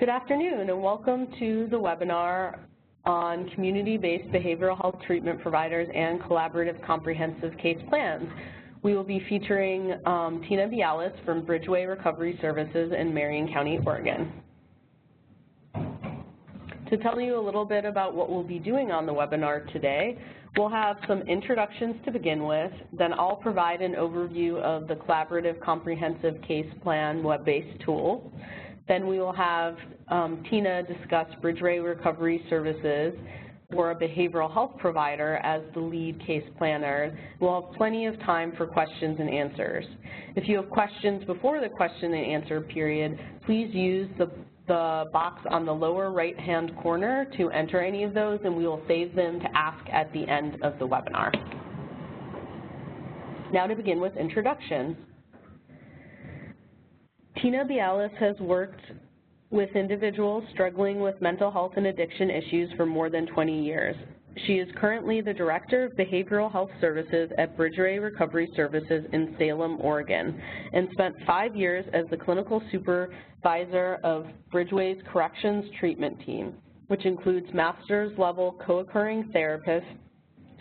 Good afternoon and welcome to the webinar on community-based behavioral health treatment providers and collaborative comprehensive case plans. We will be featuring Tina Bialas from Bridgeway Recovery Services in Marion County, Oregon. To tell you a little bit about what we'll be doing on the webinar today, we'll have some introductions to begin with, then I'll provide an overview of the Collaborative Comprehensive Case Plan web-based tool. Then we will have Tina discuss Bridgeway Recovery Services or a behavioral health provider as the lead case planner. We'll have plenty of time for questions and answers. If you have questions before the question and answer period, please use the box on the lower right-hand corner to enter any of those, and we will save them to ask at the end of the webinar. Now to begin with introductions. Tina Bialas has worked with individuals struggling with mental health and addiction issues for more than 20 years. She is currently the Director of Behavioral Health Services at Bridgeway Recovery Services in Salem, Oregon, and spent 5 years as the clinical supervisor of Bridgeway's corrections treatment team, which includes master's level co-occurring therapists,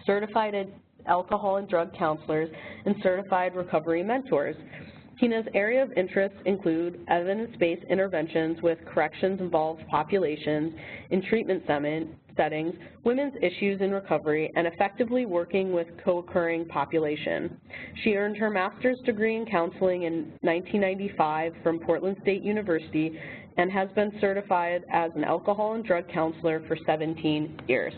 certified alcohol and drug counselors, and certified recovery mentors. Tina's area of interest include evidence-based interventions with corrections-involved populations in treatment settings, women's issues in recovery, and effectively working with co-occurring population. She earned her master's degree in counseling in 1995 from Portland State University and has been certified as an alcohol and drug counselor for 17 years.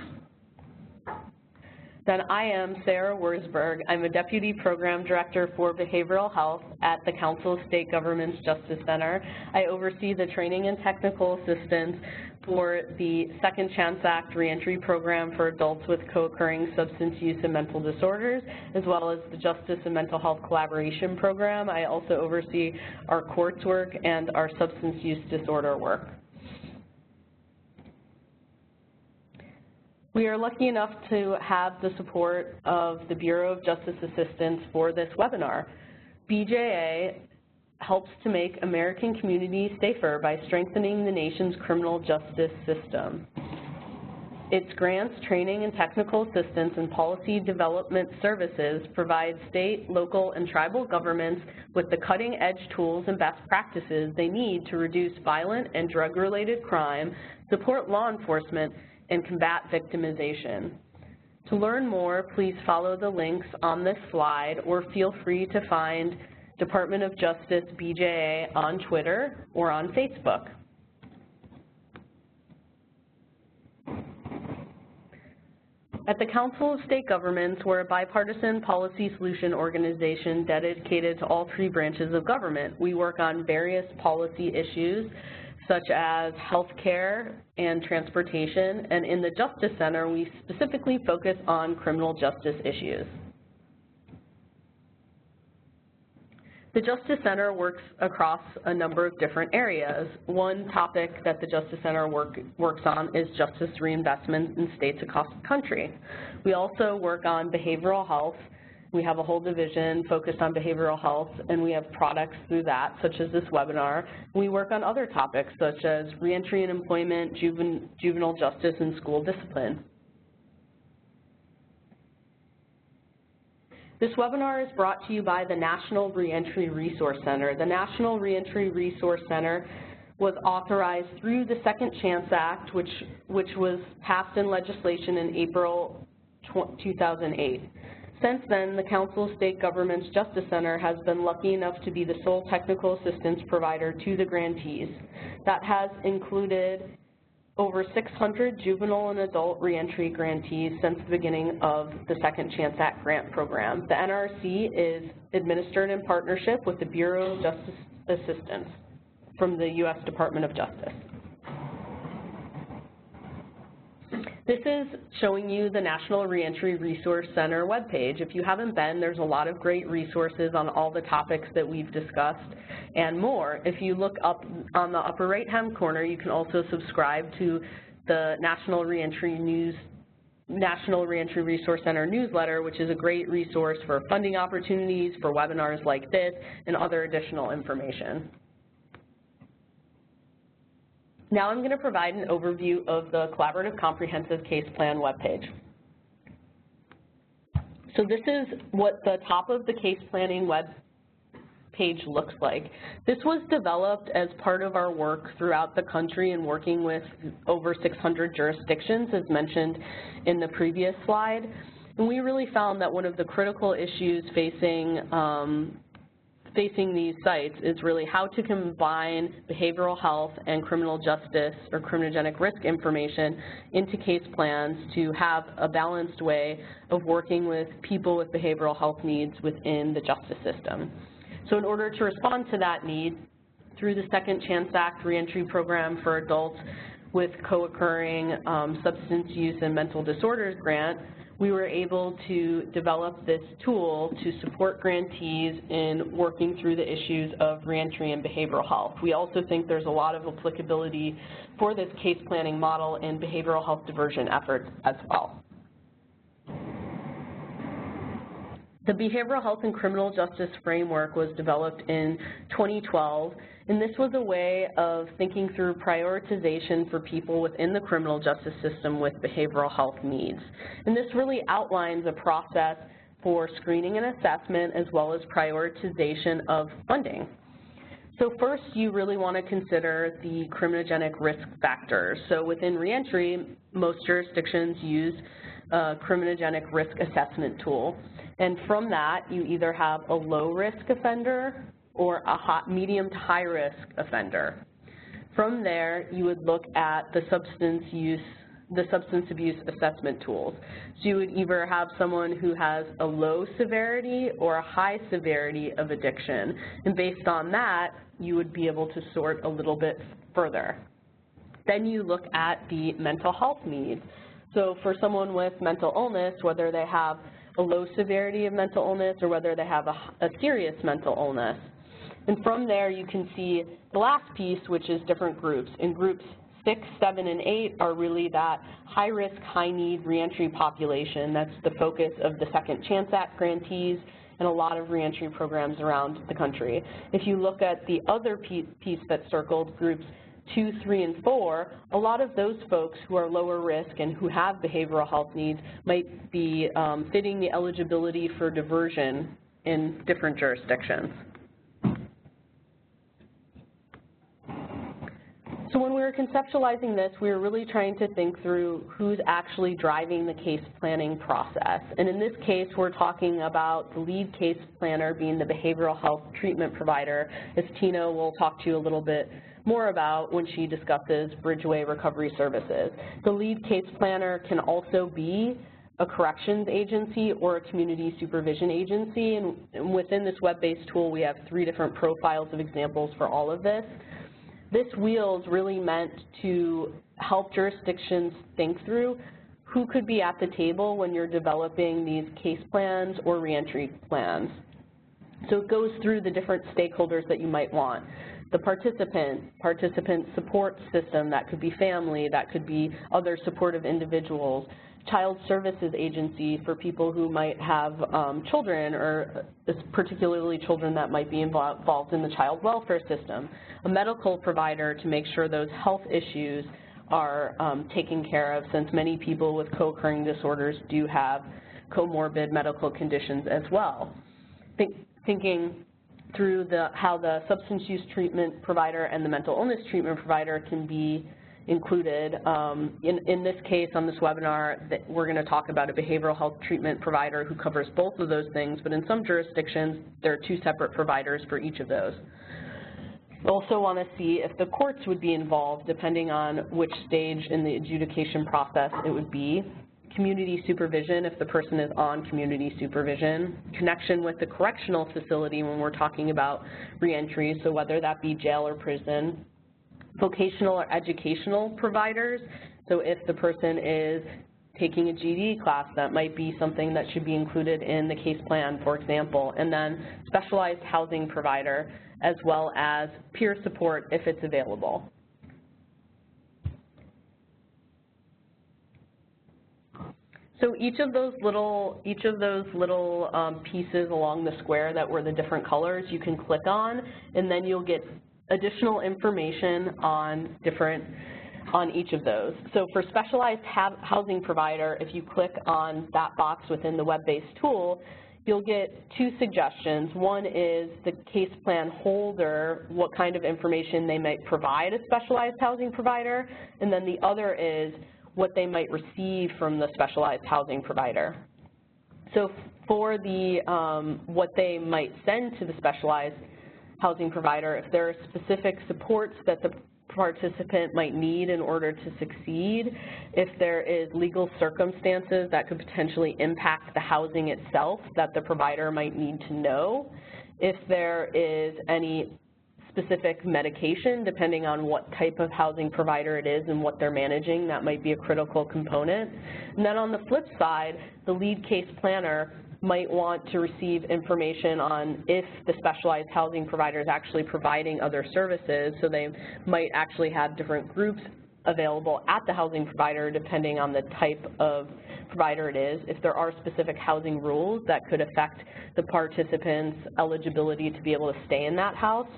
Then I am Sarah Wurzburg. I'm a Deputy Program Director for Behavioral Health at the Council of State Governments Justice Center. I oversee the training and technical assistance for the Second Chance Act Reentry Program for adults with co-occurring substance use and mental disorders, as well as the Justice and Mental Health Collaboration Program. I also oversee our courts work and our substance use disorder work. We are lucky enough to have the support of the Bureau of Justice Assistance for this webinar. BJA helps to make American communities safer by strengthening the nation's criminal justice system. Its grants, training, and technical assistance and policy development services provide state, local, and tribal governments with the cutting-edge tools and best practices they need to reduce violent and drug-related crime, support law enforcement, and combat victimization. To learn more, please follow the links on this slide or feel free to find Department of Justice BJA on Twitter or on Facebook. At the Council of State Governments, we're a bipartisan policy solution organization dedicated to all three branches of government. We work on various policy issues such as healthcare and transportation, and in the Justice Center, we specifically focus on criminal justice issues. The Justice Center works across a number of different areas. One topic that the Justice Center works on is justice reinvestment in states across the country. We also work on behavioral health. We have a whole division focused on behavioral health, and we have products through that, such as this webinar. We work on other topics, such as reentry and employment, juvenile justice, and school discipline. This webinar is brought to you by the National Reentry Resource Center. The National Reentry Resource Center was authorized through the Second Chance Act, which was passed in legislation in April 2008. Since then, the Council of State Governments Justice Center has been lucky enough to be the sole technical assistance provider to the grantees. That has included over 600 juvenile and adult reentry grantees since the beginning of the Second Chance Act grant program. The NRC is administered in partnership with the Bureau of Justice Assistance from the U.S. Department of Justice. This is showing you the National Reentry Resource Center webpage. If you haven't been, there's a lot of great resources on all the topics that we've discussed and more. If you look up on the upper right-hand corner, you can also subscribe to the National Reentry Resource Center newsletter, which is a great resource for funding opportunities, for webinars like this, and other additional information. Now I'm going to provide an overview of the Collaborative Comprehensive Case Plan webpage. So this is what the top of the case planning web page looks like. This was developed as part of our work throughout the country and working with over 600 jurisdictions, as mentioned in the previous slide. And we really found that one of the critical issues facing these sites is really how to combine behavioral health and criminal justice or criminogenic risk information into case plans to have a balanced way of working with people with behavioral health needs within the justice system. So in order to respond to that need, through the Second Chance Act Reentry Program for adults with co-occurring substance use and mental disorders grant, we were able to develop this tool to support grantees in working through the issues of reentry and behavioral health. We also think there's a lot of applicability for this case planning model in behavioral health diversion efforts as well. The Behavioral Health and Criminal Justice Framework was developed in 2012, and this was a way of thinking through prioritization for people within the criminal justice system with behavioral health needs. And this really outlines a process for screening and assessment as well as prioritization of funding. So first, you really want to consider the criminogenic risk factors. So within reentry, most jurisdictions use a criminogenic risk assessment tool. And from that, you either have a low-risk offender or a medium to high-risk offender. From there, you would look at the substance abuse assessment tools. So you would either have someone who has a low severity or a high severity of addiction. And based on that, you would be able to sort a little bit further. Then you look at the mental health needs. So for someone with mental illness, whether they have a low severity of mental illness or whether they have a serious mental illness. And from there, you can see the last piece, which is different groups. In groups 6, 7, and 8 are really that high-risk, high-need reentry population. That's the focus of the Second Chance Act grantees and a lot of reentry programs around the country. If you look at the other piece that's circled, groups 2, 3, and 4, a lot of those folks who are lower risk and who have behavioral health needs might be fitting the eligibility for diversion in different jurisdictions. So when we were conceptualizing this, we were really trying to think through who's actually driving the case planning process. And in this case, we're talking about the lead case planner being the behavioral health treatment provider, as Tina will talk to you a little bit more about when she discusses Bridgeway Recovery Services. The lead case planner can also be a corrections agency or a community supervision agency, and within this web-based tool, we have 3 different profiles of examples for all of this. This wheel is really meant to help jurisdictions think through who could be at the table when you're developing these case plans or reentry plans. So it goes through the different stakeholders that you might want. The participant support system, that could be family, that could be other supportive individuals, child services agency for people who might have children, or particularly children that might be involved in the child welfare system, a medical provider to make sure those health issues are taken care of, since many people with co-occurring disorders do have comorbid medical conditions as well. Thinking through how the substance use treatment provider and the mental illness treatment provider can be included. In this case, on this webinar, we're going to talk about a behavioral health treatment provider who covers both of those things, but in some jurisdictions, there are 2 separate providers for each of those. We also want to see if the courts would be involved, depending on which stage in the adjudication process it would be. Community supervision, if the person is on community supervision. Connection with the correctional facility when we're talking about reentry, so whether that be jail or prison. Vocational or educational providers, so if the person is taking a GED class, that might be something that should be included in the case plan, for example. And then specialized housing provider, as well as peer support if it's available. So each of those little pieces along the square that were the different colors you can click on, and then you'll get additional information on each of those. So for specialized housing provider, if you click on that box within the web-based tool, you'll get two suggestions. One is the case plan holder, what kind of information they might provide a specialized housing provider, and then the other is what they might receive from the specialized housing provider. So for the what they might send to the specialized housing provider, if there are specific supports that the participant might need in order to succeed, if there is legal circumstances that could potentially impact the housing itself that the provider might need to know, if there is any specific medication, depending on what type of housing provider it is and what they're managing, that might be a critical component. And then on the flip side, the lead case planner might want to receive information on if the specialized housing provider is actually providing other services, so they might actually have different groups available at the housing provider depending on the type of provider it is, if there are specific housing rules that could affect the participant's eligibility to be able to stay in that house,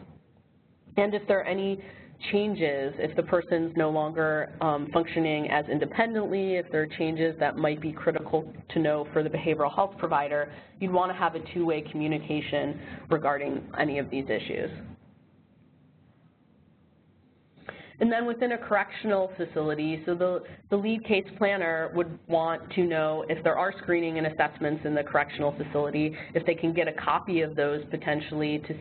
and if there are any changes, if the person's no longer functioning as independently, if there are changes that might be critical to know for the behavioral health provider, you'd want to have a two-way communication regarding any of these issues. And then within a correctional facility, so the lead case planner would want to know if there are screening and assessments in the correctional facility, if they can get a copy of those potentially to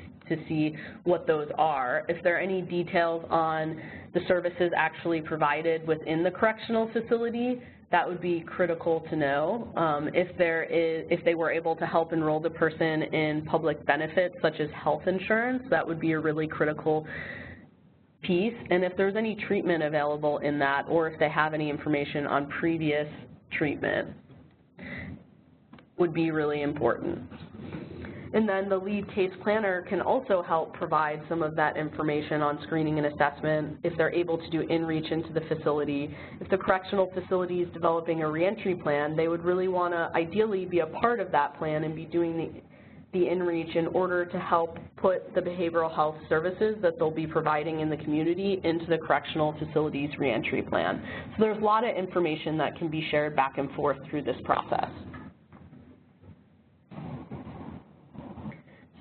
see what those are. If there are any details on the services actually provided within the correctional facility, that would be critical to know. If they were able to help enroll the person in public benefits such as health insurance, that would be a really critical piece, and if there's any treatment available in that, or if they have any information on previous treatment, would be really important. And then the lead case planner can also help provide some of that information on screening and assessment if they're able to do in-reach into the facility. If the correctional facility is developing a reentry plan, they would really want to ideally be a part of that plan and be doing the in-reach in order to help put the behavioral health services that they'll be providing in the community into the correctional facility's reentry plan. So there's a lot of information that can be shared back and forth through this process.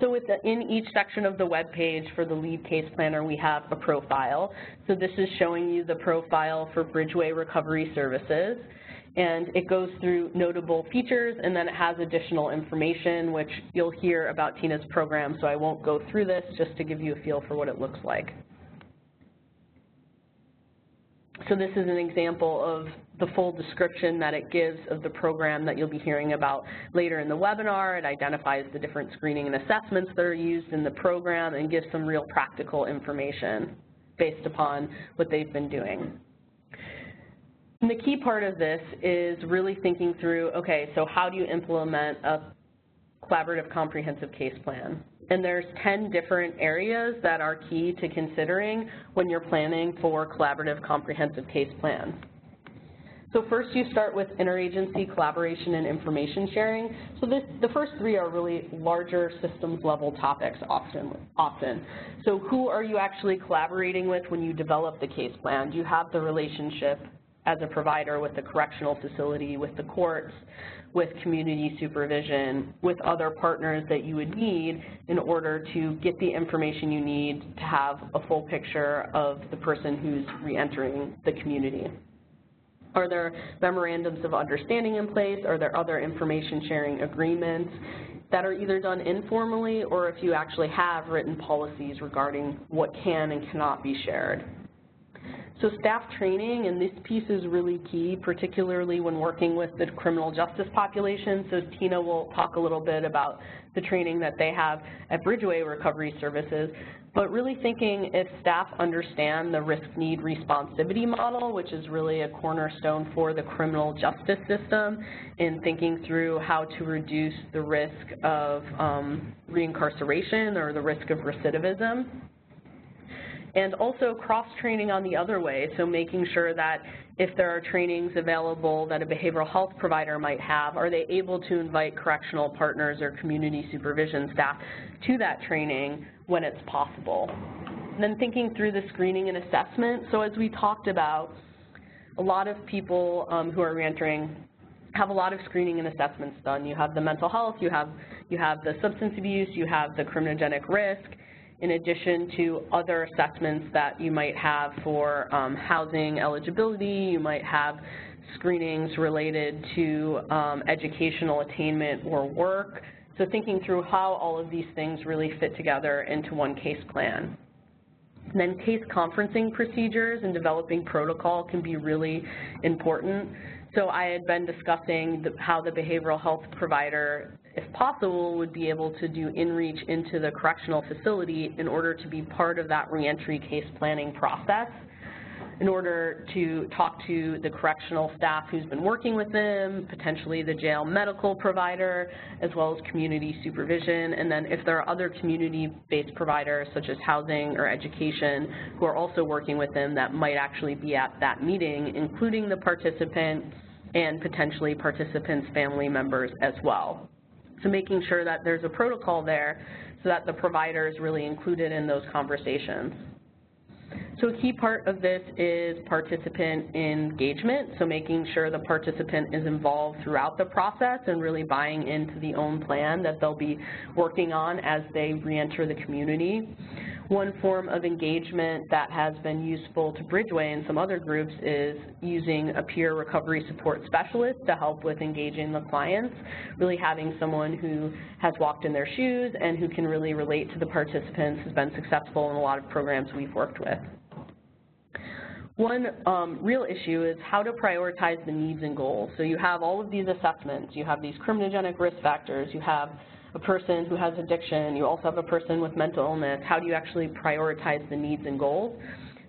So in each section of the web page for the lead case planner, we have a profile. So this is showing you the profile for Bridgeway Recovery Services. And it goes through notable features, and then it has additional information, which you'll hear about Tina's program, so I won't go through this, just to give you a feel for what it looks like. So this is an example of the full description that it gives of the program that you'll be hearing about later in the webinar. It identifies the different screening and assessments that are used in the program and gives some real practical information based upon what they've been doing. And the key part of this is really thinking through, okay, so how do you implement a collaborative comprehensive case plan? And there's 10 different areas that are key to considering when you're planning for collaborative comprehensive case plans. So first you start with interagency collaboration and information sharing. So the first three are really larger systems level topics often. So who are you actually collaborating with when you develop the case plan? Do you have the relationship as a provider with the correctional facility, with the courts, with community supervision, with other partners that you would need in order to get the information you need to have a full picture of the person who's reentering the community? Are there memorandums of understanding in place? Are there other information sharing agreements that are either done informally, or if you actually have written policies regarding what can and cannot be shared? So staff training, and this piece is really key, particularly when working with the criminal justice population. So Tina will talk a little bit about the training that they have at Bridgeway Recovery Services, but really thinking if staff understand the risk-need responsivity model, which is really a cornerstone for the criminal justice system, in thinking through how to reduce the risk of reincarceration or the risk of recidivism. And also cross-training on the other way, so making sure that if there are trainings available that a behavioral health provider might have, are they able to invite correctional partners or community supervision staff to that training when it's possible? Then thinking through the screening and assessment. So as we talked about, a lot of people who are reentering have a lot of screening and assessments done. You have the mental health, you have the substance abuse, you have the criminogenic risk, in addition to other assessments that you might have for housing eligibility. You might have screenings related to educational attainment or work. So thinking through how all of these things really fit together into one case plan. And then case conferencing procedures and developing protocol can be really important. So I had been discussing how the behavioral health provider, if possible, would be able to do in-reach into the correctional facility in order to be part of that reentry case planning process, in order to talk to the correctional staff who's been working with them, potentially the jail medical provider, as well as community supervision. And then if there are other community-based providers, such as housing or education, who are also working with them that might actually be at that meeting, including the participant and potentially participants' family members as well. So making sure that there's a protocol there so that the provider is really included in those conversations. So a key part of this is participant engagement, so making sure the participant is involved throughout the process and really buying into the own plan that they'll be working on as they reenter the community. One form of engagement that has been useful to Bridgeway and some other groups is using a peer recovery support specialist to help with engaging the clients, really having someone who has walked in their shoes and who can really relate to the participants has been successful in a lot of programs we've worked with. One real issue is how to prioritize the needs and goals. So you have all of these assessments. You have these criminogenic risk factors. You have a person who has addiction. You also have a person with mental illness. How do you actually prioritize the needs and goals?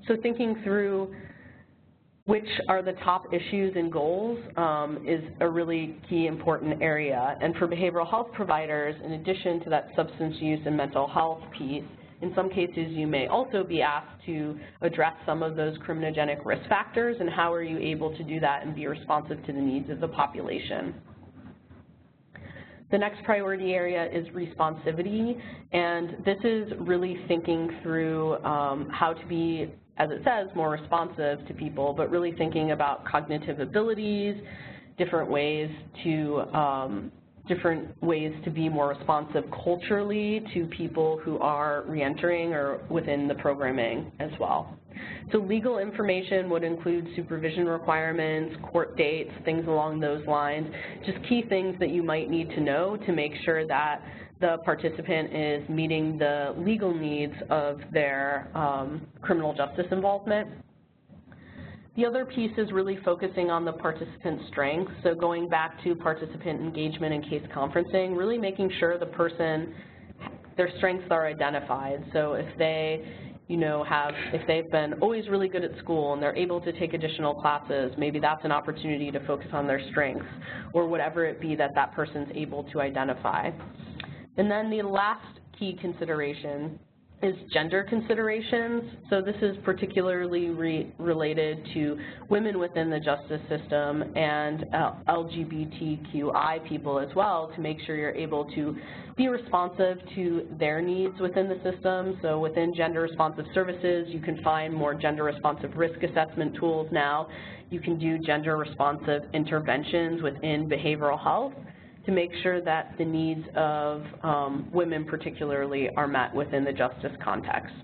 So thinking through which are the top issues and goals is a really key important area. And for behavioral health providers, in addition to that substance use and mental health piece, in some cases, you may also be asked to address some of those criminogenic risk factors, and how are you able to do that and be responsive to the needs of the population. The next priority area is responsivity, and this is really thinking through how to be, as it says, more responsive to people, but really thinking about cognitive abilities, different ways to be more responsive culturally to people who are reentering or within the programming as well. So legal information would include supervision requirements, court dates, things along those lines, just key things that you might need to know to make sure that the participant is meeting the legal needs of their criminal justice involvement. The other piece is really focusing on the participant strengths, so going back to participant engagement and case conferencing, really making sure their strengths are identified. So if they, if they've been always really good at school and they're able to take additional classes, maybe that's an opportunity to focus on their strengths, or whatever it be that that person's able to identify. And then the last key consideration is gender considerations. So this is particularly related to women within the justice system and LGBTQI people as well, to make sure you're able to be responsive to their needs within the system. So within gender responsive services, you can find more gender responsive risk assessment tools now. You can do gender responsive interventions within behavioral health to make sure that the needs of women particularly are met within the justice context.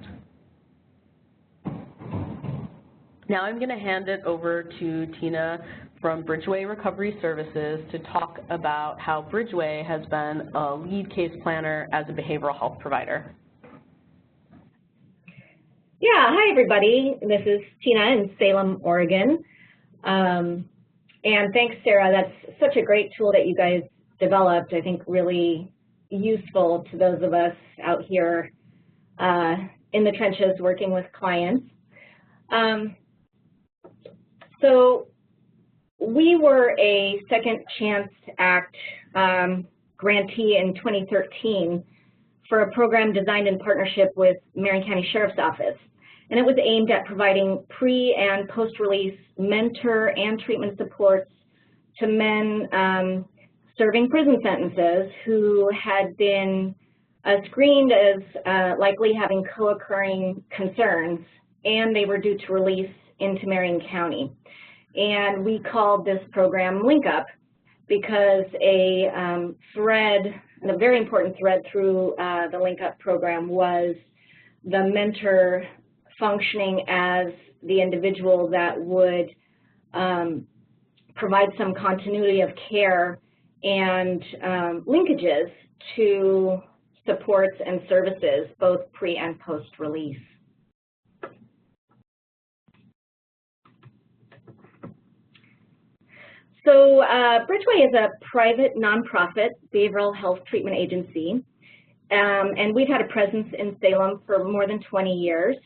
Now I'm going to hand it over to Tina from Bridgeway Recovery Services to talk about how Bridgeway has been a lead case planner as a behavioral health provider. Yeah, hi everybody. This is Tina in Salem, Oregon. And thanks, Sarah. That's such a great tool that you guys developed, I think really useful to those of us out here in the trenches working with clients. So we were a Second Chance Act grantee in 2013 for a program designed in partnership with Marion County Sheriff's Office. And it was aimed at providing pre- and post-release mentor and treatment supports to men serving prison sentences who had been screened as likely having co-occurring concerns, and they were due to release into Marion County. And we called this program Link Up because a thread, and a very important thread through the Link Up program, was the mentor functioning as the individual that would provide some continuity of care and linkages to supports and services, both pre and post-release. So Bridgeway is a private nonprofit behavioral health treatment agency, and we've had a presence in Salem for more than 20 years.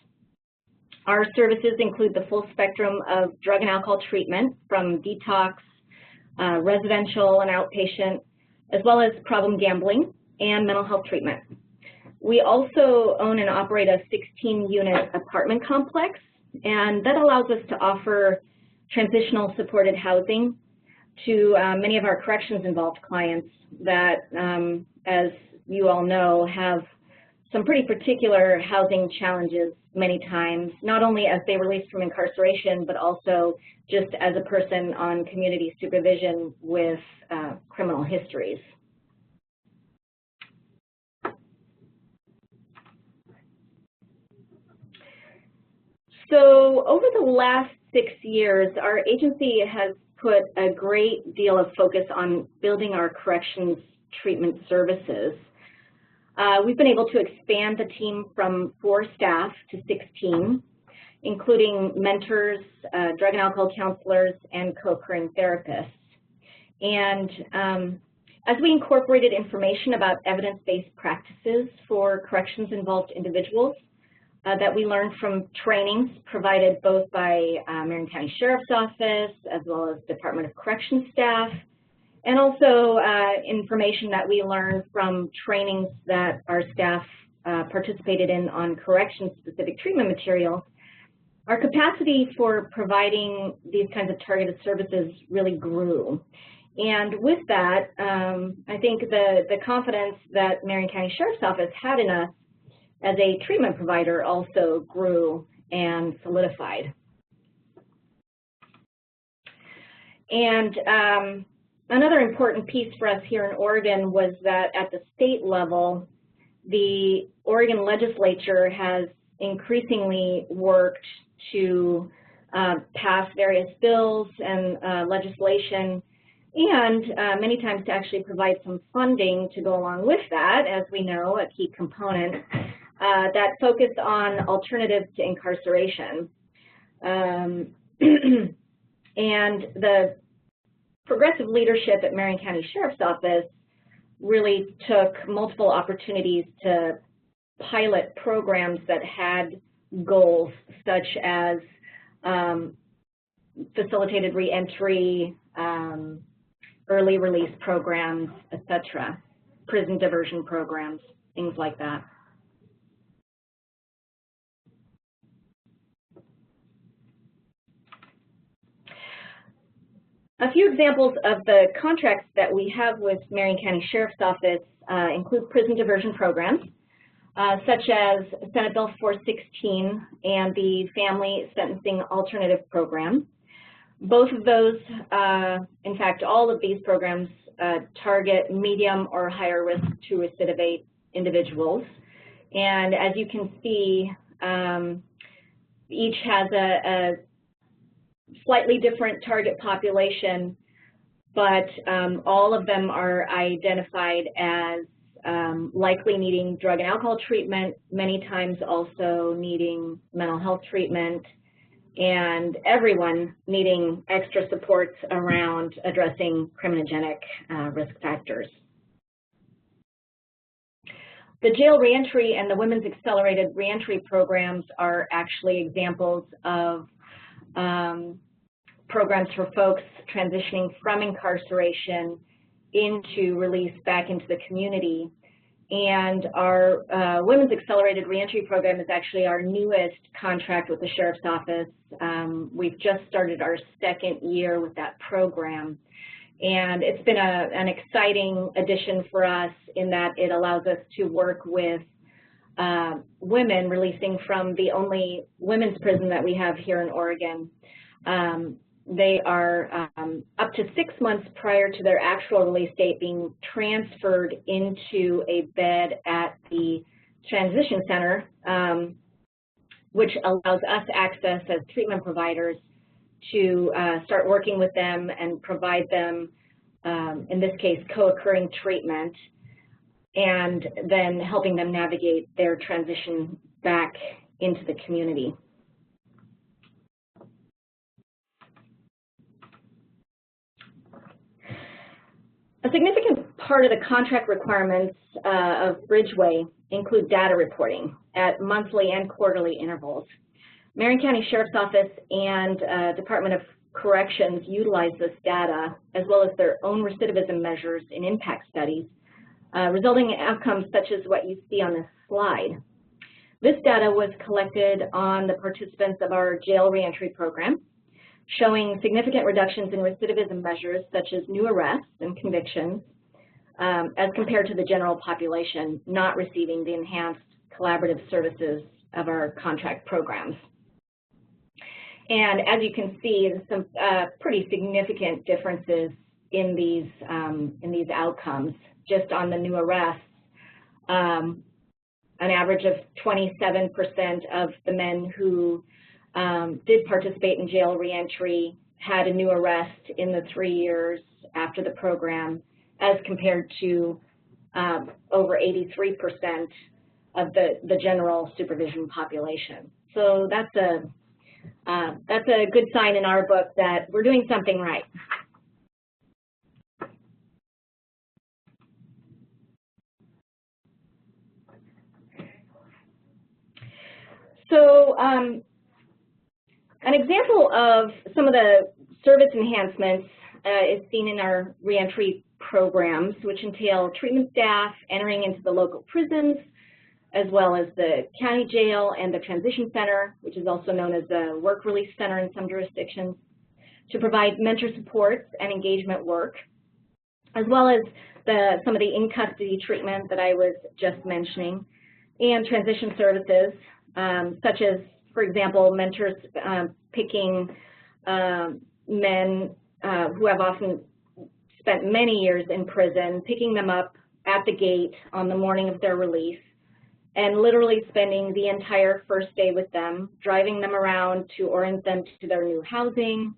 Our services include the full spectrum of drug and alcohol treatment, from detox, residential and outpatient, as well as problem gambling and mental health treatment. We also own and operate a 16-unit apartment complex, and that allows us to offer transitional supported housing to many of our corrections-involved clients that, as you all know, have some pretty particular housing challenges many times, not only as they release from incarceration, but also just as a person on community supervision with criminal histories. So over the last 6 years, our agency has put a great deal of focus on building our corrections treatment services. We've been able to expand the team from 4 staff to 16, including mentors, drug and alcohol counselors, and co-occurring therapists. And as we incorporated information about evidence-based practices for corrections-involved individuals that we learned from trainings provided both by Marion County Sheriff's Office as well as Department of Corrections staff, and also information that we learned from trainings that our staff participated in on corrections-specific treatment materials, our capacity for providing these kinds of targeted services really grew. And with that, I think the confidence that Marion County Sheriff's Office had in us as a treatment provider also grew and solidified. And another important piece for us here in Oregon was that at the state level, the Oregon legislature has increasingly worked to pass various bills and legislation, and many times to actually provide some funding to go along with that, as we know, a key component, that focus on alternatives to incarceration. And the progressive leadership at Marion County Sheriff's Office really took multiple opportunities to pilot programs that had goals such as facilitated reentry, early release programs, etc., prison diversion programs, things like that. A few examples of the contracts that we have with Marion County Sheriff's Office include prison diversion programs, such as Senate Bill 416 and the Family Sentencing Alternative Program. Both of those, in fact, all of these programs target medium or higher risk to recidivate individuals. And as you can see, each has a slightly different target population, but all of them are identified as likely needing drug and alcohol treatment, many times also needing mental health treatment, and everyone needing extra supports around addressing criminogenic risk factors. The jail reentry and the Women's Accelerated Reentry programs are actually examples of programs for folks transitioning from incarceration into release back into the community. And our Women's Accelerated Reentry program is actually our newest contract with the Sheriff's Office. We've just started our 2nd year with that program. And it's been an exciting addition for us in that it allows us to work with women releasing from the only women's prison that we have here in Oregon. They are up to 6 months prior to their actual release date being transferred into a bed at the transition center, which allows us access as treatment providers to start working with them and provide them, in this case, co-occurring treatment, and then helping them navigate their transition back into the community. A significant part of the contract requirements of Bridgeway include data reporting at monthly and quarterly intervals. Marion County Sheriff's Office and Department of Corrections utilize this data, as well as their own recidivism measures in impact studies, resulting in outcomes such as what you see on this slide. This data was collected on the participants of our jail reentry program, showing significant reductions in recidivism measures such as new arrests and convictions, as compared to the general population not receiving the enhanced collaborative services of our contract programs. And as you can see, there's some pretty significant differences in these outcomes. Just on the new arrests, an average of 27% of the men who did participate in jail reentry had a new arrest in the 3 years after the program, as compared to over 83% of the general supervision population. So that's a good sign in our book that we're doing something right. So an example of some of the service enhancements is seen in our reentry programs, which entail treatment staff entering into the local prisons, as well as the county jail and the transition center, which is also known as the work release center in some jurisdictions, to provide mentor supports and engagement work, as well as some of the in-custody treatment that I was just mentioning, and transition services, such as, for example, mentors picking men who have often spent many years in prison, picking them up at the gate on the morning of their release, and literally spending the entire first day with them, driving them around to orient them to their new housing,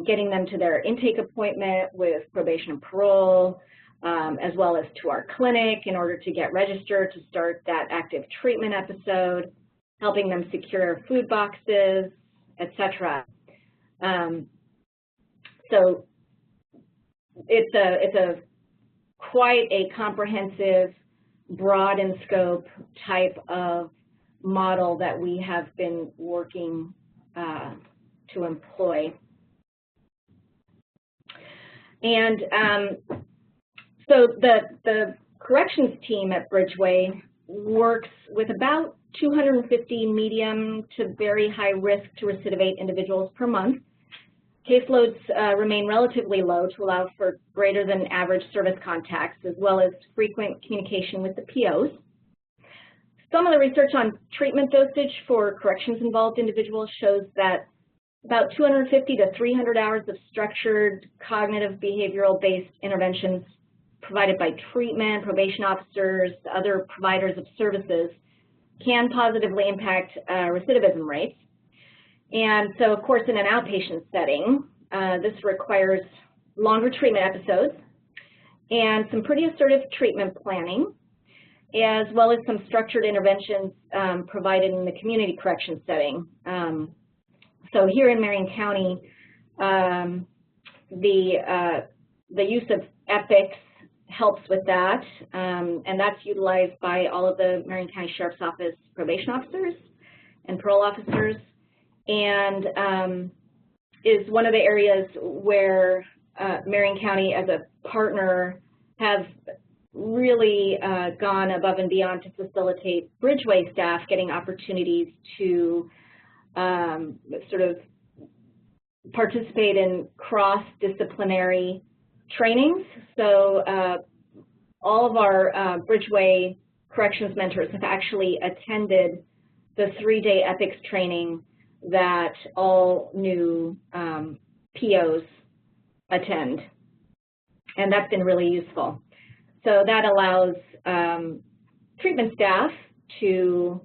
getting them to their intake appointment with probation and parole, as well as to our clinic in order to get registered to start that active treatment episode, helping them secure food boxes, etc. So it's quite a comprehensive, broad in scope type of model that we have been working to employ. And so the corrections team at Bridgeway works with about 250 medium to very high risk to recidivate individuals per month. Caseloads remain relatively low to allow for greater than average service contacts, as well as frequent communication with the POs. Some of the research on treatment dosage for corrections-involved individuals shows that about 250 to 300 hours of structured cognitive behavioral-based interventions provided by treatment, probation officers, other providers of services can positively impact recidivism rates. And so, of course, in an outpatient setting, this requires longer treatment episodes and some pretty assertive treatment planning, as well as some structured interventions provided in the community correction setting. So here in Marion County, the use of EPICS helps with that, and that's utilized by all of the Marion County Sheriff's Office probation officers and parole officers, and is one of the areas where Marion County as a partner have really gone above and beyond to facilitate Bridgeway staff getting opportunities to sort of participate in cross-disciplinary trainings. So all of our Bridgeway corrections mentors have actually attended the 3-day ethics training that all new POs attend, and that's been really useful. So that allows treatment staff to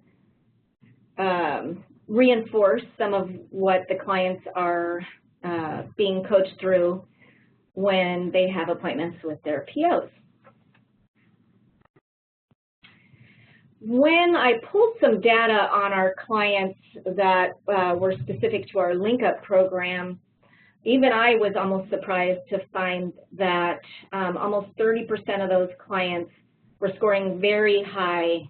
reinforce some of what the clients are being coached through when they have appointments with their POs. When I pulled some data on our clients that were specific to our link-up program, even I was almost surprised to find that almost 30% of those clients were scoring very high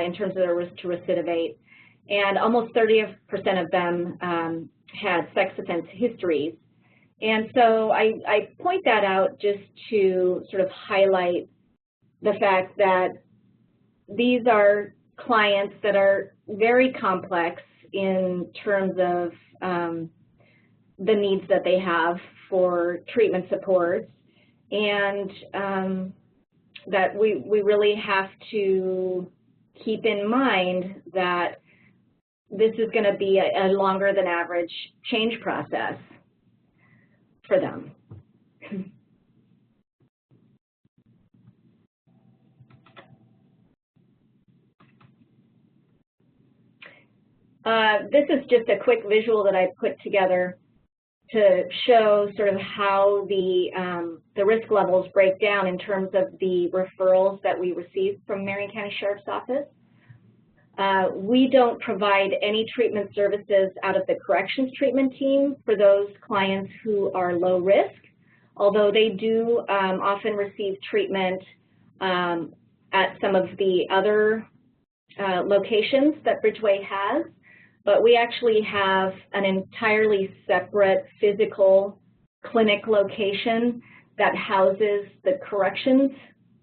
in terms of their risk to recidivate, and almost 30% of them had sex offense histories. And so I point that out just to sort of highlight the fact that these are clients that are very complex in terms of the needs that they have for treatment supports, and that we really have to keep in mind that this is going to be a longer than average change process for them. This is just a quick visual that I put together to show sort of how the risk levels break down in terms of the referrals that we receive from Marion County Sheriff's Office. We don't provide any treatment services out of the corrections treatment team for those clients who are low risk, although they do often receive treatment at some of the other locations that Bridgeway has. But we actually have an entirely separate physical clinic location that houses the corrections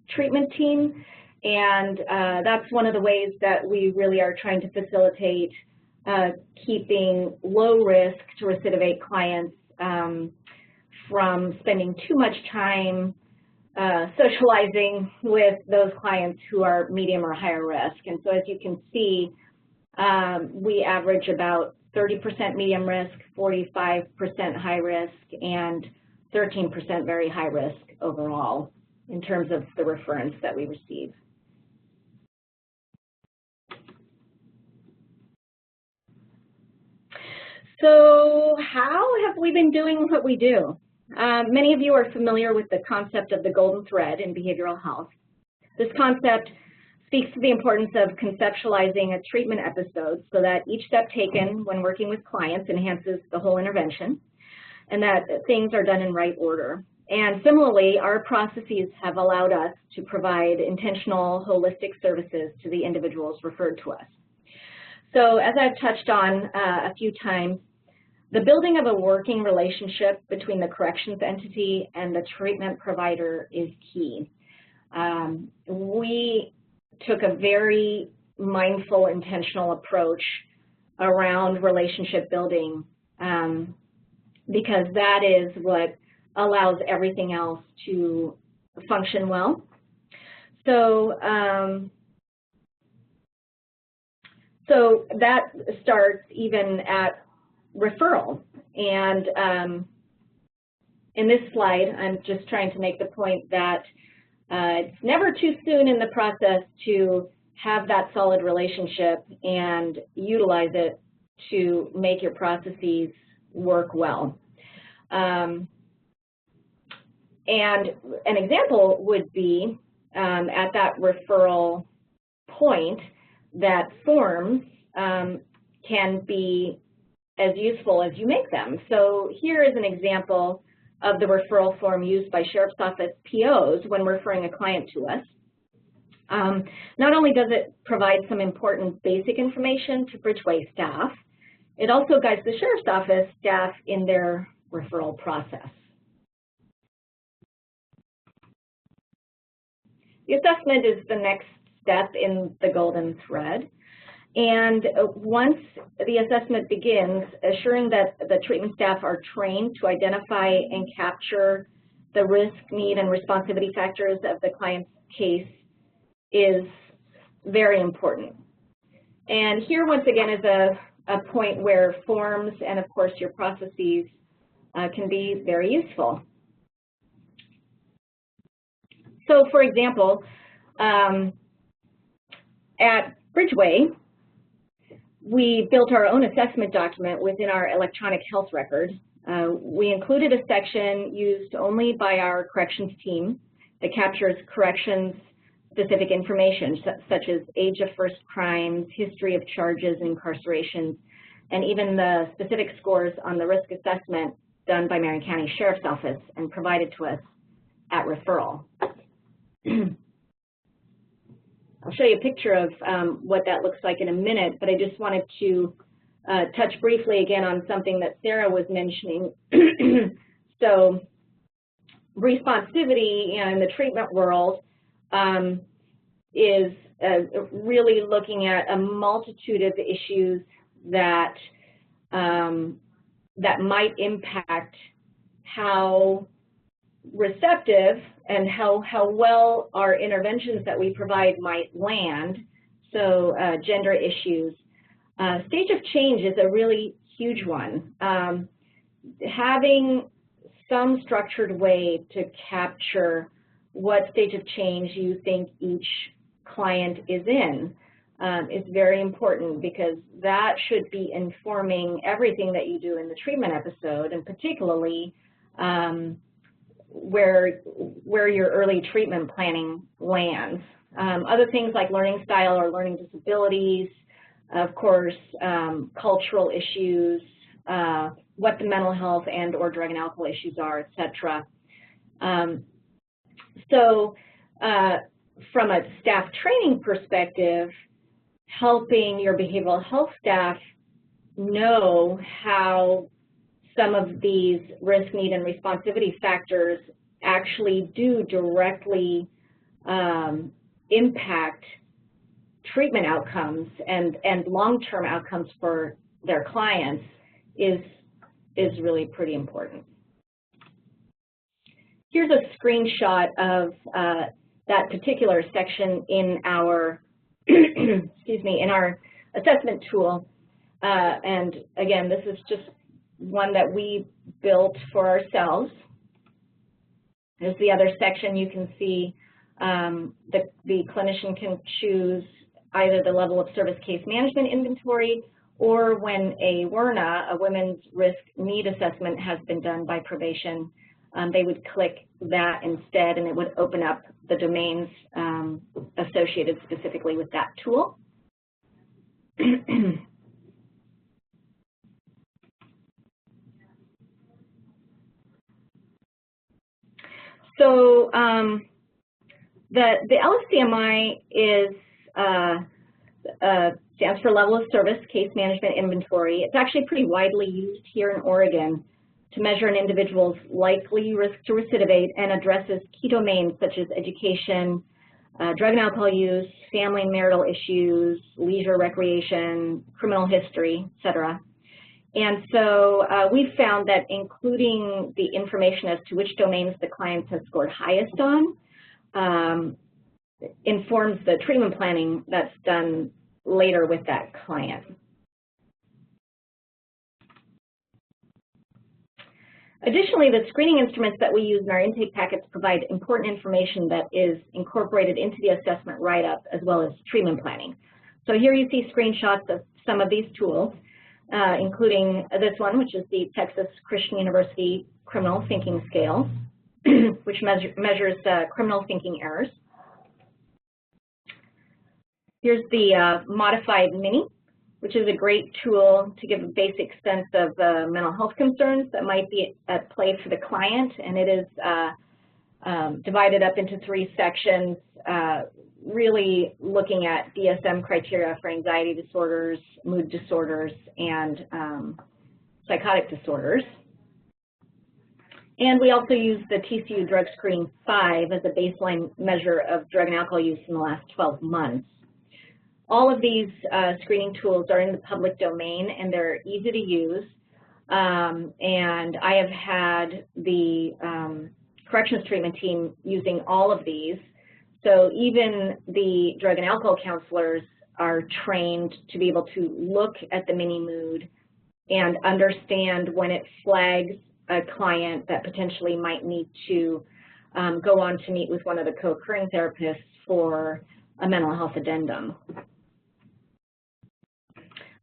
treatment team. And that's one of the ways that we really are trying to facilitate keeping low risk to recidivate clients from spending too much time socializing with those clients who are medium or higher risk. And so as you can see, we average about 30% medium risk, 45% high risk, and 13% very high risk overall in terms of the referrals that we receive. So how have we been doing what we do? Many of you are familiar with the concept of the golden thread in behavioral health. This concept speaks to the importance of conceptualizing a treatment episode so that each step taken when working with clients enhances the whole intervention, and that things are done in right order. And similarly, our processes have allowed us to provide intentional, holistic services to the individuals referred to us. So as I've touched on a few times, the building of a working relationship between the corrections entity and the treatment provider is key. We took a very mindful, intentional approach around relationship building because that is what allows everything else to function well. So, so that starts even at referral. And in this slide, I'm just trying to make the point that it's never too soon in the process to have that solid relationship and utilize it to make your processes work well. And an example would be at that referral point that forms can be as useful as you make them. So here is an example of the referral form used by Sheriff's Office POs when referring a client to us. Not only does it provide some important basic information to Bridgeway staff, it also guides the Sheriff's Office staff in their referral process. The assessment is the next step in the golden thread. And once the assessment begins, assuring that the treatment staff are trained to identify and capture the risk, need, and responsivity factors of the client's case is very important. And here, once again, is a point where forms and, of course, your processes can be very useful. So, for example, at Bridgeway, we built our own assessment document within our electronic health record. We included a section used only by our corrections team that captures corrections-specific information, such as age of first crimes, history of charges and incarcerations, and even the specific scores on the risk assessment done by Marion County Sheriff's Office and provided to us at referral. I'll show you a picture of what that looks like in a minute, but I just wanted to touch briefly again on something that Sarah was mentioning. So responsivity in the treatment world is really looking at a multitude of issues that that might impact how receptive and how well our interventions that we provide might land. So gender issues. Stage of change is a really huge one. Having some structured way to capture what stage of change you think each client is in is very important, because that should be informing everything that you do in the treatment episode, and particularly where your early treatment planning lands. Other things like learning style or learning disabilities, of course, cultural issues, what the mental health and or drug and alcohol issues are, et cetera. So from a staff training perspective, helping your behavioral health staff know how some of these risk, need, and responsivity factors actually do directly impact treatment outcomes and long-term outcomes for their clients is really pretty important. Here's a screenshot of that particular section in our excuse me, in our assessment tool. And again, this is just one that we built for ourselves. There's the other section. You can see the clinician can choose either the level of service case management inventory, or when a WRNA, a women's risk need assessment, has been done by probation, they would click that instead, and it would open up the domains associated specifically with that tool. So the LSCMI is stands for Level of Service Case Management Inventory. It's actually pretty widely used here in Oregon to measure an individual's likely risk to recidivate, and addresses key domains such as education, drug and alcohol use, family and marital issues, leisure, recreation, criminal history, et cetera. And so we've found that including the information as to which domains the clients have scored highest on informs the treatment planning that's done later with that client. Additionally, the screening instruments that we use in our intake packets provide important information that is incorporated into the assessment write-up as well as treatment planning. So here you see screenshots of some of these tools, including this one, which is the Texas Christian University Criminal Thinking Scale, which measures criminal thinking errors. Here's the Modified Mini, which is a great tool to give a basic sense of the mental health concerns that might be at play for the client, and it is divided up into 3 sections, really looking at DSM criteria for anxiety disorders, mood disorders, and psychotic disorders. And we also use the TCU Drug Screening 5 as a baseline measure of drug and alcohol use in the last 12 months. All of these screening tools are in the public domain, and they're easy to use. And I have had the corrections treatment team using all of these. So even the drug and alcohol counselors are trained to be able to look at the mini-mood and understand when it flags a client that potentially might need to go on to meet with one of the co-occurring therapists for a mental health addendum.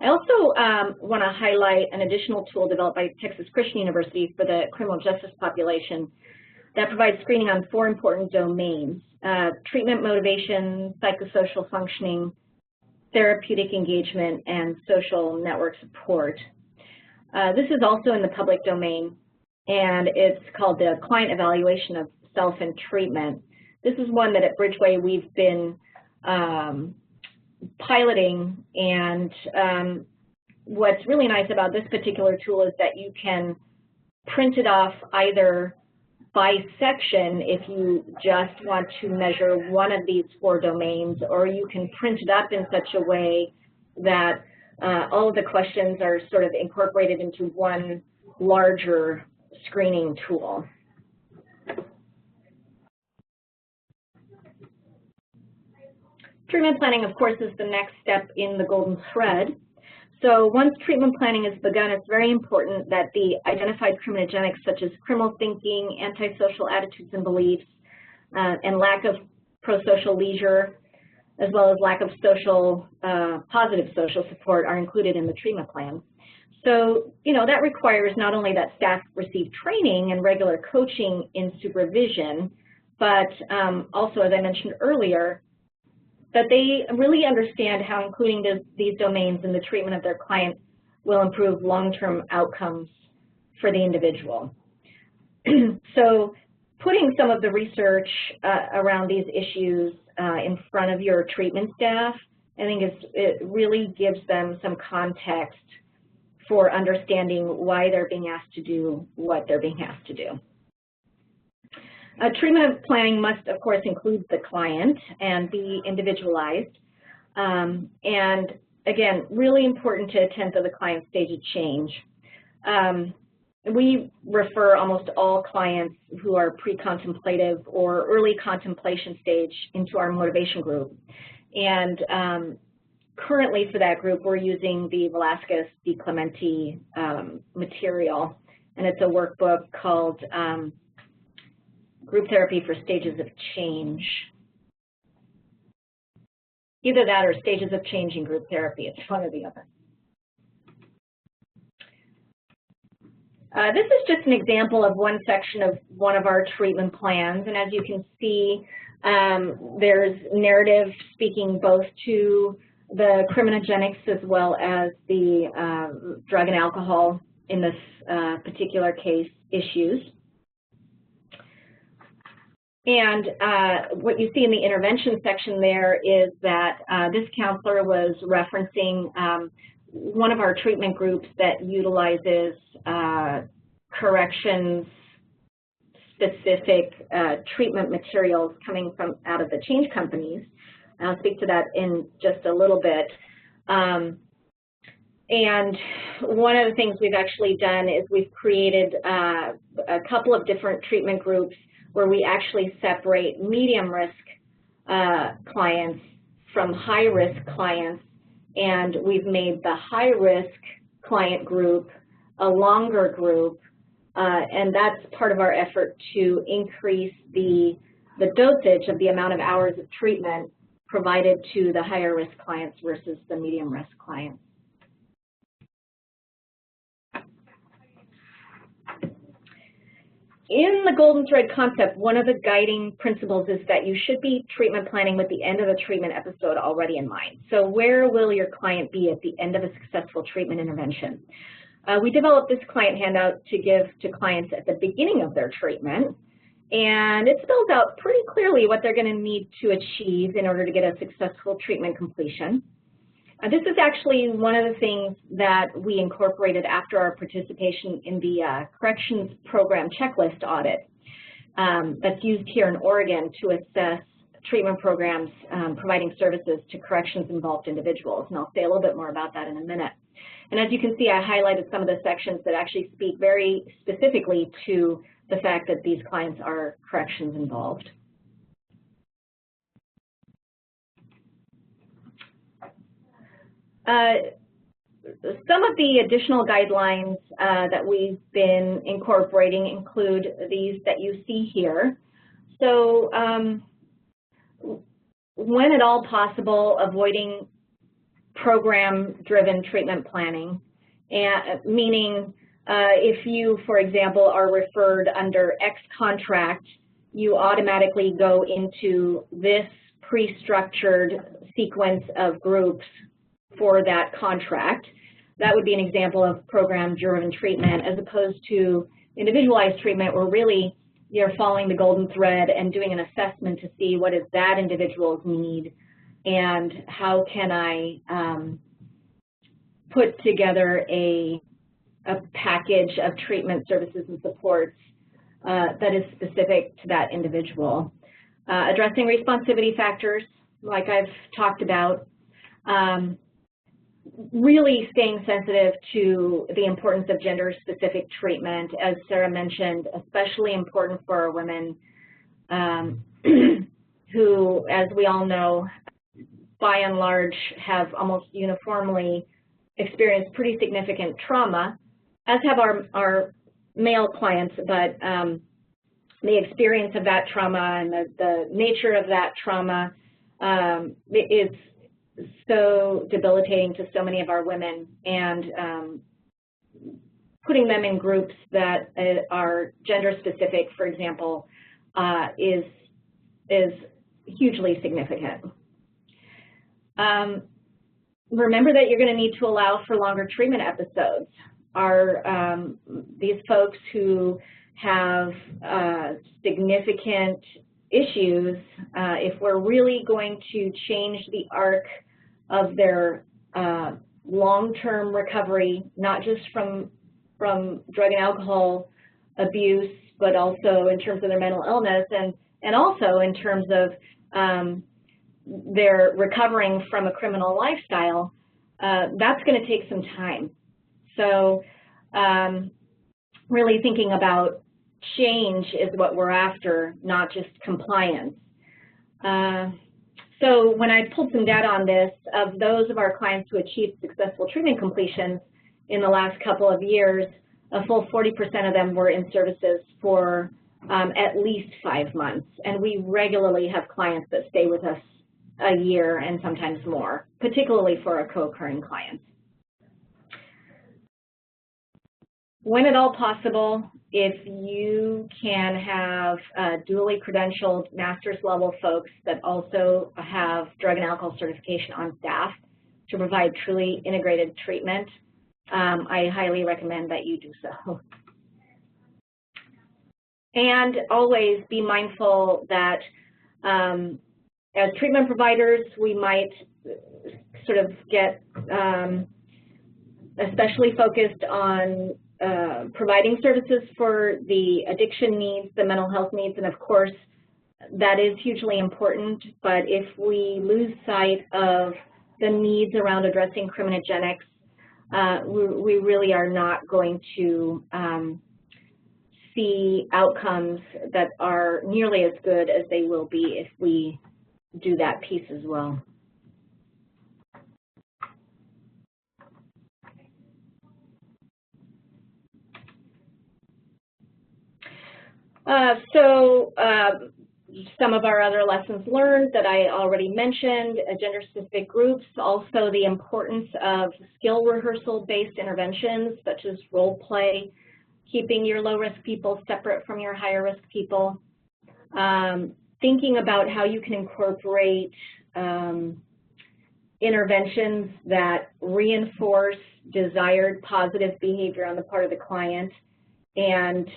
I also want to highlight an additional tool developed by Texas Christian University for the criminal justice population that provides screening on 4 important domains: treatment motivation, psychosocial functioning, therapeutic engagement, and social network support. This is also in the public domain, and it's called the Client Evaluation of Self and Treatment. This is one that at Bridgeway we've been piloting, and what's really nice about this particular tool is that you can print it off either by section if you just want to measure one of these 4 domains, or you can print it up in such a way that all of the questions are sort of incorporated into one larger screening tool. Treatment planning, of course, is the next step in the golden thread. So once treatment planning is begun, it's very important that the identified criminogenics such as criminal thinking, antisocial attitudes and beliefs, and lack of prosocial leisure, as well as lack of social, positive social support are included in the treatment plan. So, that requires not only that staff receive training and regular coaching in supervision, but also, as I mentioned earlier, that they really understand how including these domains in the treatment of their client will improve long-term outcomes for the individual. So putting some of the research around these issues in front of your treatment staff, I think it really gives them some context for understanding why they're being asked to do what they're being asked to do. Treatment planning must, of course, include the client and be individualized. And again, really important to attend to the client stage of change. We refer almost all clients who are pre-contemplative or early contemplation stage into our motivation group. And currently for that group, we're using the Velasquez de Clemente material, and it's a workbook called Group Therapy for Stages of Change. Either that or Stages of Change in Group Therapy. It's one or the other. This is just an example of one section of one of our treatment plans, and as you can see, there's narrative speaking both to the criminogenics as well as the drug and alcohol, in this particular case, issues. And what you see in the intervention section there is that this counselor was referencing one of our treatment groups that utilizes corrections-specific treatment materials coming from out of the change companies. I'll speak to that in just a little bit. And one of the things we've actually done is we've created a couple of different treatment groups where we actually separate medium-risk clients from high-risk clients, and we've made the high-risk client group a longer group, and that's part of our effort to increase the dosage of the amount of hours of treatment provided to the higher-risk clients versus the medium-risk clients. In the golden thread concept, one of the guiding principles is that you should be treatment planning with the end of the treatment episode already in mind. So where will your client be at the end of a successful treatment intervention? We developed this client handout to give to clients at the beginning of their treatment, and it spells out pretty clearly what they're going to need to achieve in order to get a successful treatment completion. This is actually one of the things that we incorporated after our participation in the corrections program checklist audit that's used here in Oregon to assess treatment programs providing services to corrections-involved individuals, and I'll say a little bit more about that in a minute. And as you can see, I highlighted some of the sections that actually speak very specifically to the fact that these clients are corrections involved. Some of the additional guidelines that we've been incorporating include these that you see here. So when at all possible, avoiding program-driven treatment planning, and meaning if you, for example, are referred under X contract, you automatically go into this pre-structured sequence of groups for that contract. That would be an example of program-driven treatment, as opposed to individualized treatment, where really you're following the golden thread and doing an assessment to see what is that individual's need and how can I put together a package of treatment services and supports that is specific to that individual. Addressing responsivity factors, like I've talked about, really staying sensitive to the importance of gender-specific treatment, as Sarah mentioned, especially important for our women who, as we all know, by and large have almost uniformly experienced pretty significant trauma, as have our male clients, but the experience of that trauma and the nature of that trauma is so debilitating to so many of our women, and putting them in groups that are gender specific, for example, is hugely significant. Remember that you're going to need to allow for longer treatment episodes. These folks who have significant issues, if we're really going to change the arc of their long-term recovery, not just from drug and alcohol abuse, but also in terms of their mental illness, and also in terms of their recovering from a criminal lifestyle, that's going to take some time. So really thinking about change is what we're after, not just compliance. So when I pulled some data on this, of those of our clients who achieved successful treatment completions in the last couple of years, a full 40% of them were in services for at least 5 months. And we regularly have clients that stay with us a year and sometimes more, particularly for our co-occurring clients. When at all possible, if you can have dually credentialed master's level folks that also have drug and alcohol certification on staff to provide truly integrated treatment, I highly recommend that you do so. And always be mindful that as treatment providers, we might sort of get especially focused on providing services for the addiction needs, the mental health needs, and of course, that is hugely important. But if we lose sight of the needs around addressing criminogenics, we really are not going to see outcomes that are nearly as good as they will be if we do that piece as well. Some of our other lessons learned that I already mentioned, gender-specific groups, also the importance of skill rehearsal-based interventions such as role play, keeping your low-risk people separate from your higher-risk people, thinking about how you can incorporate interventions that reinforce desired positive behavior on the part of the client and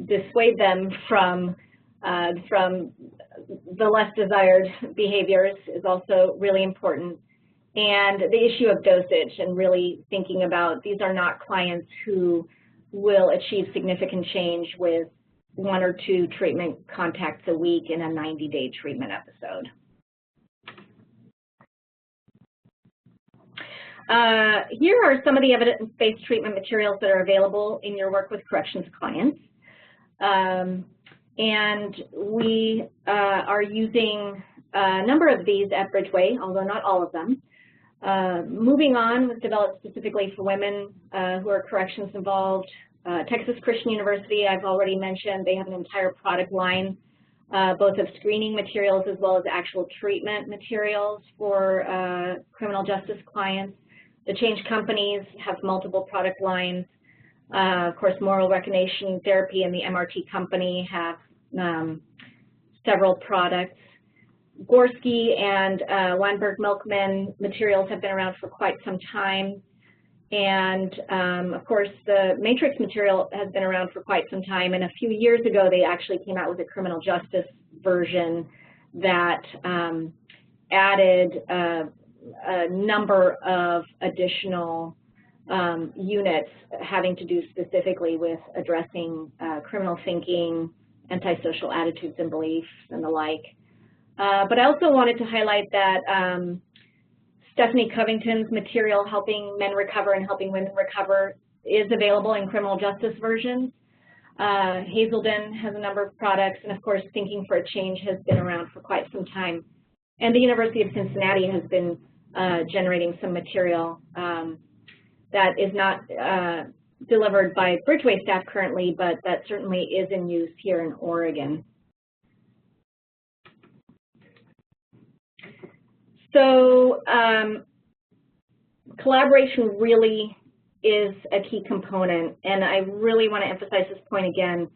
dissuade them from the less desired behaviors is also really important. And the issue of dosage, and really thinking about these are not clients who will achieve significant change with 1 or 2 treatment contacts a week in a 90-day treatment episode. Here are some of the evidence-based treatment materials that are available in your work with corrections clients. And we are using a number of these at Bridgeway, although not all of them. Moving On was developed specifically for women who are corrections involved. Texas Christian University, I've already mentioned, they have an entire product line, both of screening materials as well as actual treatment materials for criminal justice clients. The Change companies have multiple product lines. Of course, Moral Recognition Therapy and the MRT company have several products. Gorski and Weinberg-Milkman materials have been around for quite some time. And of course, the Matrix material has been around for quite some time. And a few years ago, they actually came out with a criminal justice version that added a number of additional units having to do specifically with addressing criminal thinking, antisocial attitudes and beliefs, and the like. But I also wanted to highlight that Stephanie Covington's material, Helping Men Recover and Helping Women Recover, is available in criminal justice versions. Hazelden has a number of products, and of course, Thinking for a Change has been around for quite some time. And the University of Cincinnati has been generating some material that is not delivered by Bridgeway staff currently, but that certainly is in use here in Oregon. So collaboration really is a key component, and I really want to emphasize this point again.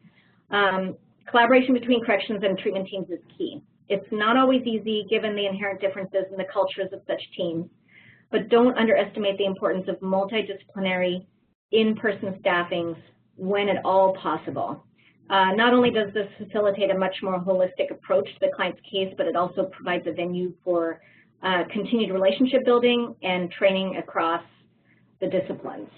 Collaboration between corrections and treatment teams is key. It's not always easy given the inherent differences in the cultures of such teams, but don't underestimate the importance of multidisciplinary in-person staffings when at all possible. Not only does this facilitate a much more holistic approach to the client's case, but it also provides a venue for continued relationship building and training across the disciplines.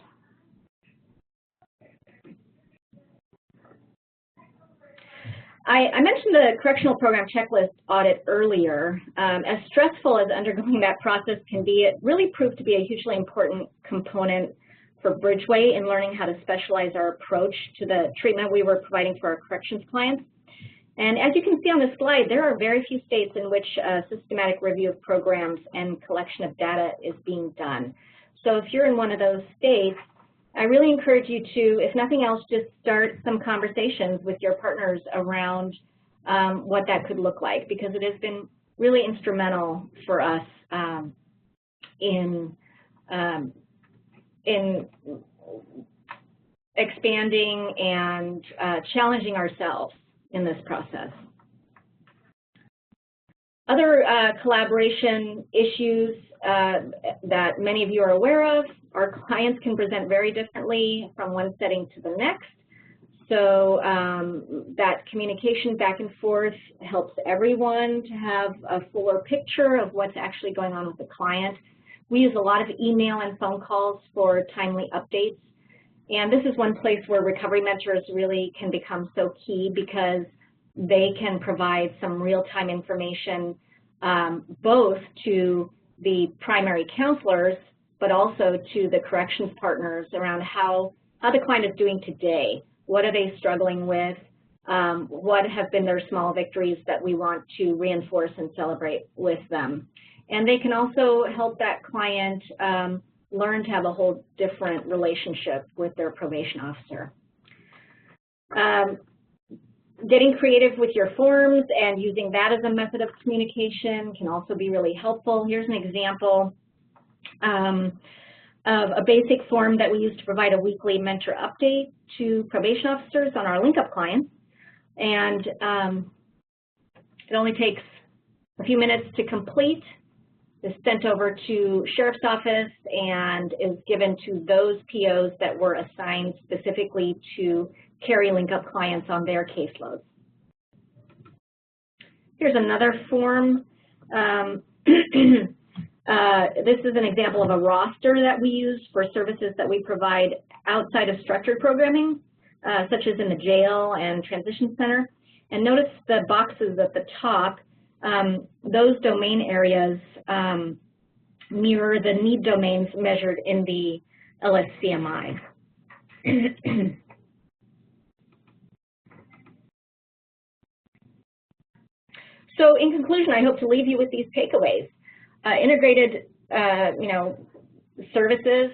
I mentioned the correctional program checklist audit earlier. As stressful as undergoing that process can be, it really proved to be a hugely important component for Bridgeway in learning how to specialize our approach to the treatment we were providing for our corrections clients. And as you can see on this slide, there are very few states in which a systematic review of programs and collection of data is being done. So if you're in one of those states, I really encourage you to, if nothing else, just start some conversations with your partners around what that could look like, because it has been really instrumental for us in expanding and challenging ourselves in this process. Other collaboration issues that many of you are aware of, our clients can present very differently from one setting to the next. So that communication back and forth helps everyone to have a fuller picture of what's actually going on with the client. We use a lot of email and phone calls for timely updates. And this is one place where recovery mentors really can become so key, because they can provide some real-time information both to the primary counselors, but also to the corrections partners around how the client is doing today. What are they struggling with? What have been their small victories that we want to reinforce and celebrate with them? And they can also help that client learn to have a whole different relationship with their probation officer. Getting creative with your forms and using that as a method of communication can also be really helpful. Here's an example of a basic form that we use to provide a weekly mentor update to probation officers on our link-up clients. And it only takes a few minutes to complete. It's sent over to Sheriff's Office and is given to those POs that were assigned specifically to carry link-up clients on their caseloads. Here's another form. This is an example of a roster that we use for services that we provide outside of structured programming, such as in the jail and transition center. And notice the boxes at the top. Those domain areas mirror the need domains measured in the LSCMI. So in conclusion, I hope to leave you with these takeaways. Integrated services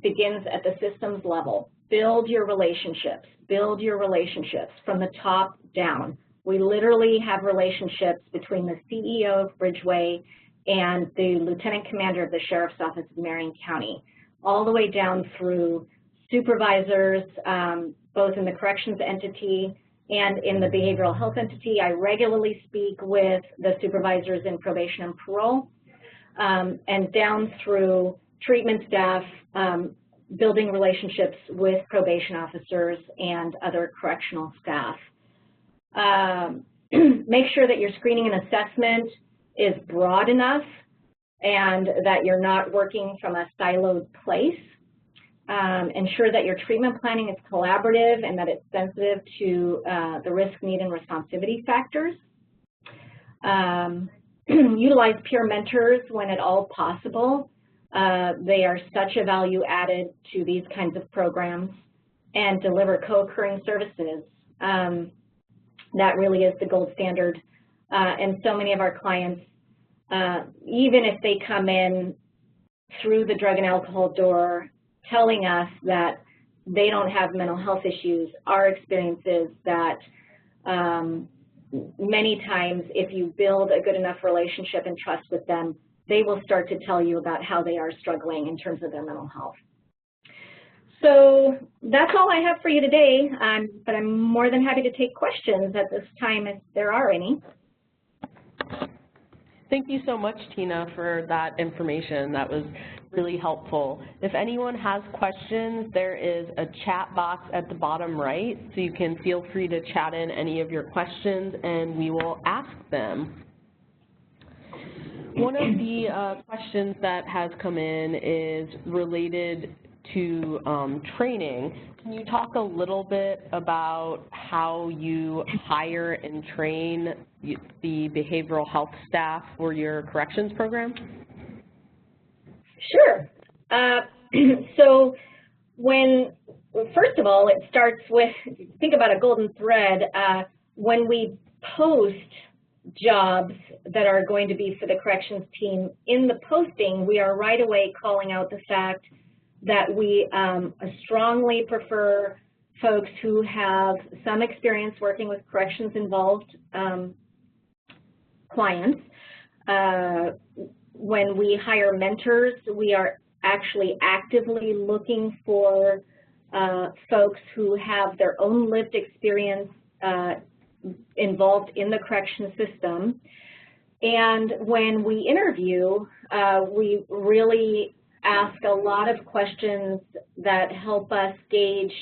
begins at the systems level. Build your relationships from the top down. We literally have relationships between the CEO of Bridgeway and the Lieutenant Commander of the Sheriff's Office of Marion County, all the way down through supervisors, both in the corrections entity and in the behavioral health entity. I regularly speak with the supervisors in probation and parole, and down through treatment staff, building relationships with probation officers and other correctional staff. Make sure that your screening and assessment is broad enough and that you're not working from a siloed place. Ensure that your treatment planning is collaborative and that it's sensitive to the risk, need, and responsivity factors. Utilize peer mentors when at all possible. They are such a value added to these kinds of programs, and deliver co-occurring services. That really is the gold standard. And so many of our clients, even if they come in through the drug and alcohol door telling us that they don't have mental health issues, our experience is that many times if you build a good enough relationship and trust with them, they will start to tell you about how they are struggling in terms of their mental health. So that's all I have for you today, but I'm more than happy to take questions at this time if there are any. Thank you so much, Tina, for that information. That was really helpful. If anyone has questions, there is a chat box at the bottom right, so you can feel free to chat in any of your questions and we will ask them. One of the questions that has come in is related to training. Can you talk a little bit about how you hire and train the behavioral health staff for your corrections program? Sure. So first of all, it starts with, think about a golden thread. When we post jobs that are going to be for the corrections team, in the posting, we are right away calling out the fact that we strongly prefer folks who have some experience working with corrections-involved clients. When we hire mentors, we are actually actively looking for folks who have their own lived experience involved in the correction system. And when we interview, we really ask a lot of questions that help us gauge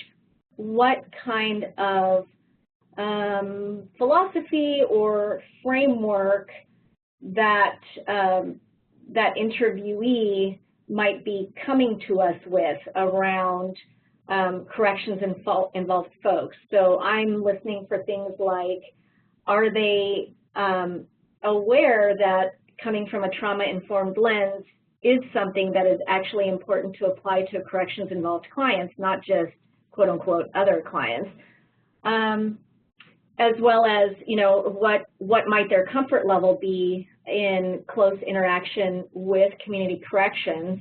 what kind of philosophy or framework that that interviewee might be coming to us with around corrections-involved folks. So I'm listening for things like, are they aware that coming from a trauma-informed lens is something that is actually important to apply to corrections-involved clients, not just quote-unquote other clients, as well as, you know, what might their comfort level be in close interaction with community corrections.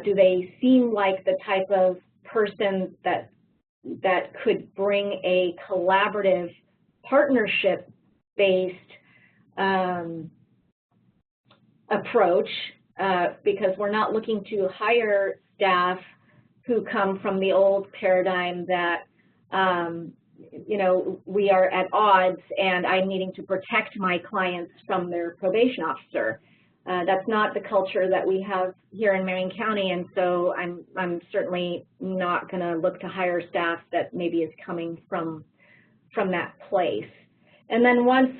Do they seem like the type of person that could bring a collaborative, partnership-based approach, because we're not looking to hire staff who come from the old paradigm that, you know, we are at odds and I'm needing to protect my clients from their probation officer. That's not the culture that we have here in Marion County, and so I'm certainly not going to look to hire staff that maybe is coming from that place. And then once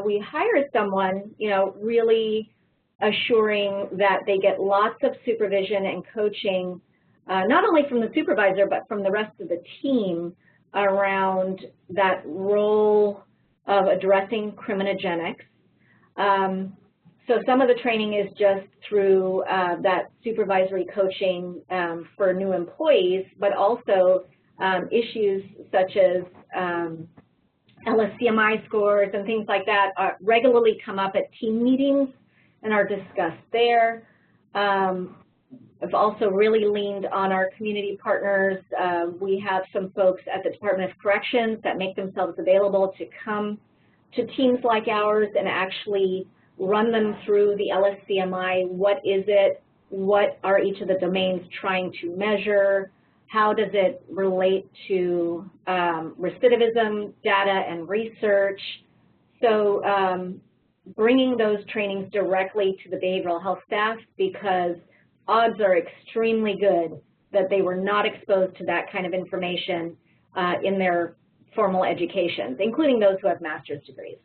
we hire someone, you know, really assuring that they get lots of supervision and coaching, not only from the supervisor, but from the rest of the team around that role of addressing criminogenics. So some of the training is just through that supervisory coaching for new employees, but also issues such as LSCMI scores and things like that regularly come up at team meetings and are discussed there. I've also really leaned on our community partners. We have some folks at the Department of Corrections that make themselves available to come to teams like ours and actually run them through the LSCMI. What is it? What are each of the domains trying to measure? How does it relate to recidivism data and research? So bringing those trainings directly to the behavioral health staff, because odds are extremely good that they were not exposed to that kind of information in their formal educations, including those who have master's degrees.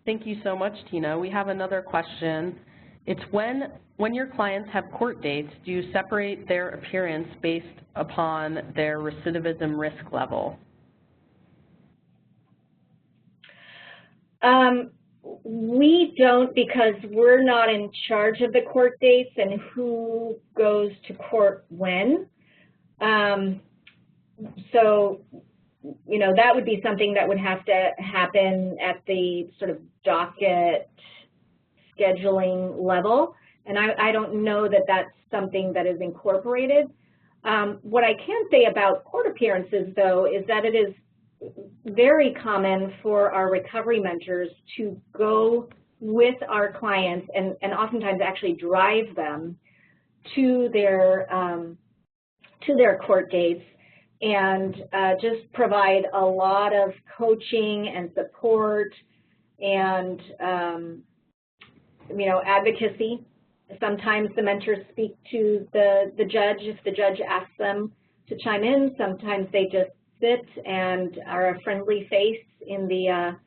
Thank you so much, Tina. We have another question. It's when your clients have court dates, do you separate their appearance based upon their recidivism risk level? We don't, because we're not in charge of the court dates and who goes to court when. So, you know, that would be something that would have to happen at the sort of docket scheduling level, and I don't know that that's something that is incorporated. What I can say about court appearances, though, is that it is very common for our recovery mentors to go with our clients and oftentimes actually drive them to their court dates and just provide a lot of coaching and support and you know, advocacy. Sometimes the mentors speak to the judge if the judge asks them to chime in. Sometimes they just sit and are a friendly face in the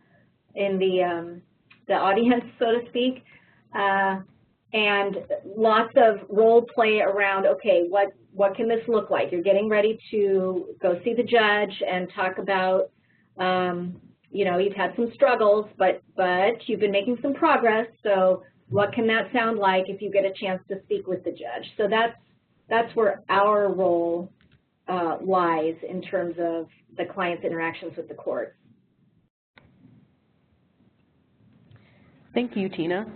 audience, so to speak. And lots of role play around, okay, what can this look like? You're getting ready to go see the judge and talk about, you know, you've had some struggles, but you've been making some progress, so what can that sound like if you get a chance to speak with the judge? So that's where our role lies in terms of the client's interactions with the court. Thank you, Tina.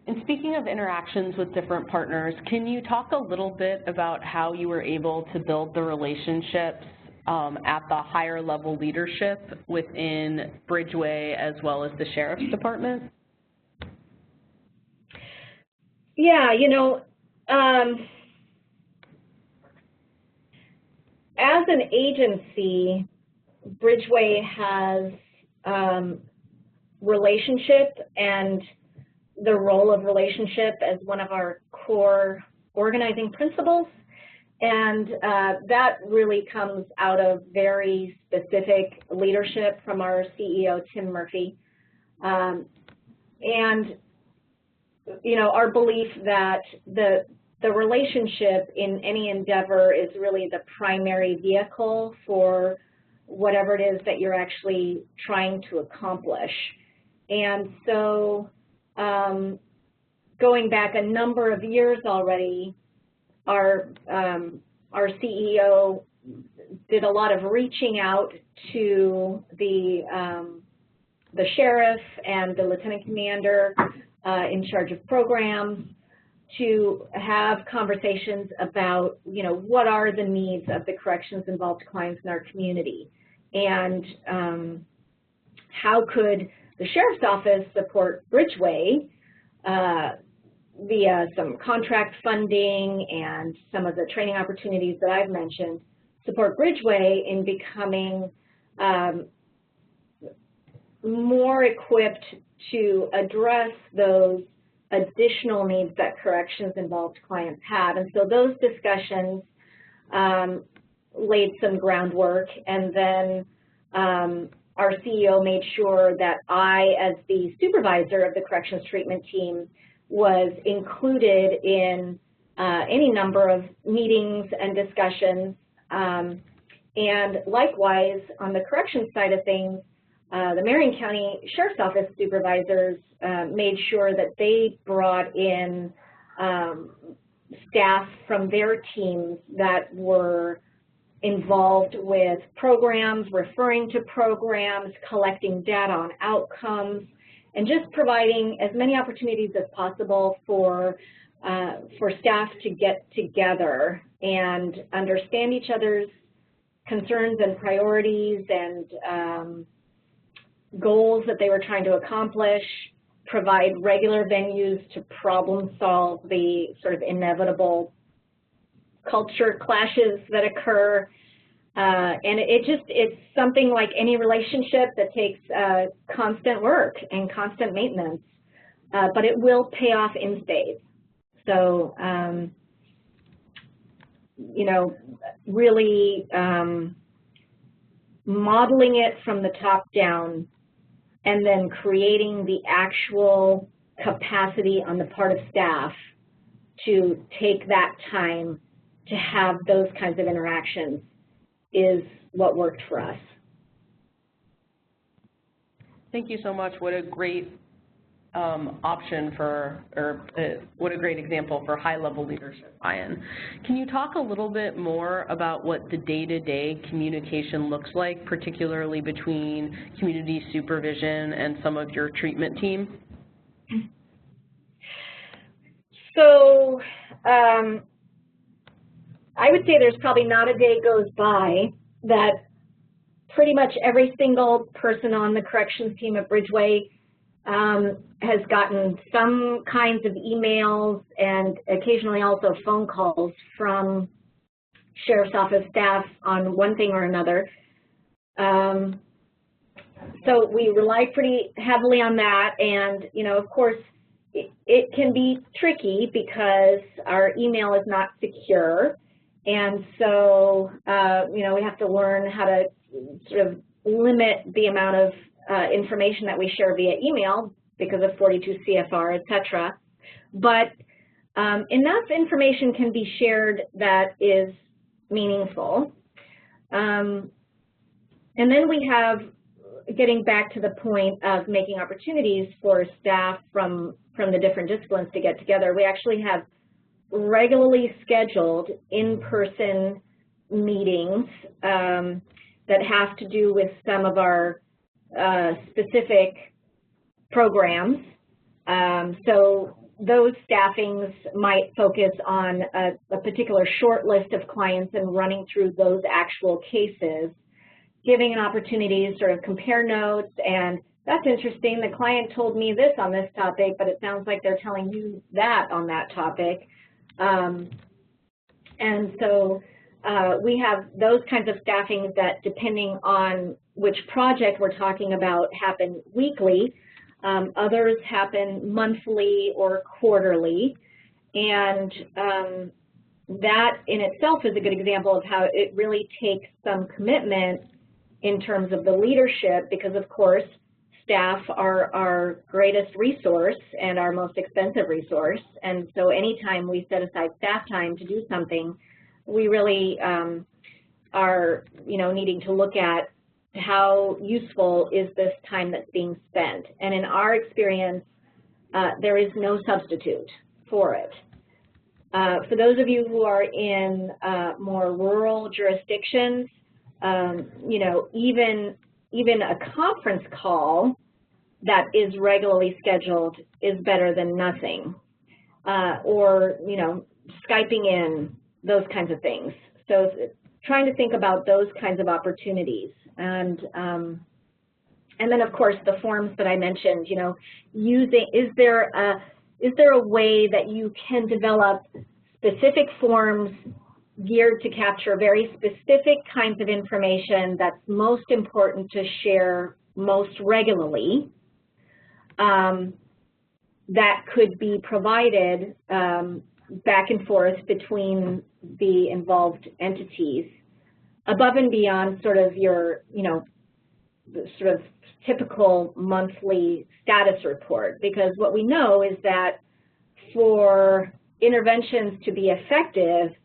And speaking of interactions with different partners, can you talk a little bit about how you were able to build the relationships at the higher level leadership within Bridgeway as well as the Sheriff's Department? Yeah, you know, as an agency, Bridgeway has relationship and the role of relationship as one of our core organizing principles. And that really comes out of very specific leadership from our CEO, Tim Murphy. And, you know, our belief that the relationship in any endeavor is really the primary vehicle for whatever it is that you're actually trying to accomplish. And so going back a number of years already, our CEO did a lot of reaching out to the sheriff and the lieutenant commander in charge of programs to have conversations about, you know, what are the needs of the corrections involved clients in our community, and how could the sheriff's office support Bridgeway via some contract funding and some of the training opportunities that I've mentioned, support Bridgeway in becoming more equipped to address those additional needs that corrections involved clients have. And so those discussions laid some groundwork, and then our CEO made sure that I, as the supervisor of the corrections treatment team, was included in any number of meetings and discussions. And likewise, on the corrections side of things, the Marion County Sheriff's Office supervisors made sure that they brought in staff from their teams that were involved with programs, referring to programs, collecting data on outcomes, and just providing as many opportunities as possible for staff to get together and understand each other's concerns and priorities and goals that they were trying to accomplish, provide regular venues to problem solve the sort of inevitable culture clashes that occur. And it's something like any relationship that takes constant work and constant maintenance, but it will pay off in spades. So, you know, really modeling it from the top down and then creating the actual capacity on the part of staff to take that time to have those kinds of interactions is what worked for us. Thank you so much. What a great option for, what a great example for high-level leadership buy-in. Can you talk a little bit more about what the day-to-day communication looks like, particularly between community supervision and some of your treatment team? So I would say there's probably not a day goes by that pretty much every single person on the corrections team at Bridgeway has gotten some kinds of emails and occasionally also phone calls from Sheriff's Office staff on one thing or another. So we rely pretty heavily on that, and you know, of course, it can be tricky because our email is not secure, and so you know, we have to learn how to sort of limit the amount of information that we share via email because of 42 CFR, et cetera. But enough information can be shared that is meaningful. And then we have, getting back to the point of making opportunities for staff from the different disciplines to get together, we actually have regularly scheduled in-person meetings that have to do with some of our specific programs. So those staffings might focus on a particular short list of clients and running through those actual cases, giving an opportunity to sort of compare notes, and that's interesting, the client told me this on this topic, but it sounds like they're telling you that on that topic. And so we have those kinds of staffings that, depending on which project we're talking about, happen weekly. Others happen monthly or quarterly. And that in itself is a good example of how it really takes some commitment in terms of the leadership, because of course, staff are our greatest resource and our most expensive resource. And so anytime we set aside staff time to do something, we really are, you know, needing to look at how useful is this time that's being spent. And in our experience, there is no substitute for it. For those of you who are in more rural jurisdictions, you know, even a conference call that is regularly scheduled is better than nothing, or, you know, Skyping in, those kinds of things. So trying to think about those kinds of opportunities. And then, of course, the forms that I mentioned, you know, using, is there a way that you can develop specific forms geared to capture very specific kinds of information that's most important to share most regularly, that could be provided back and forth between the involved entities, above and beyond sort of your, you know, sort of typical monthly status report. Because what we know is that for interventions to be effective,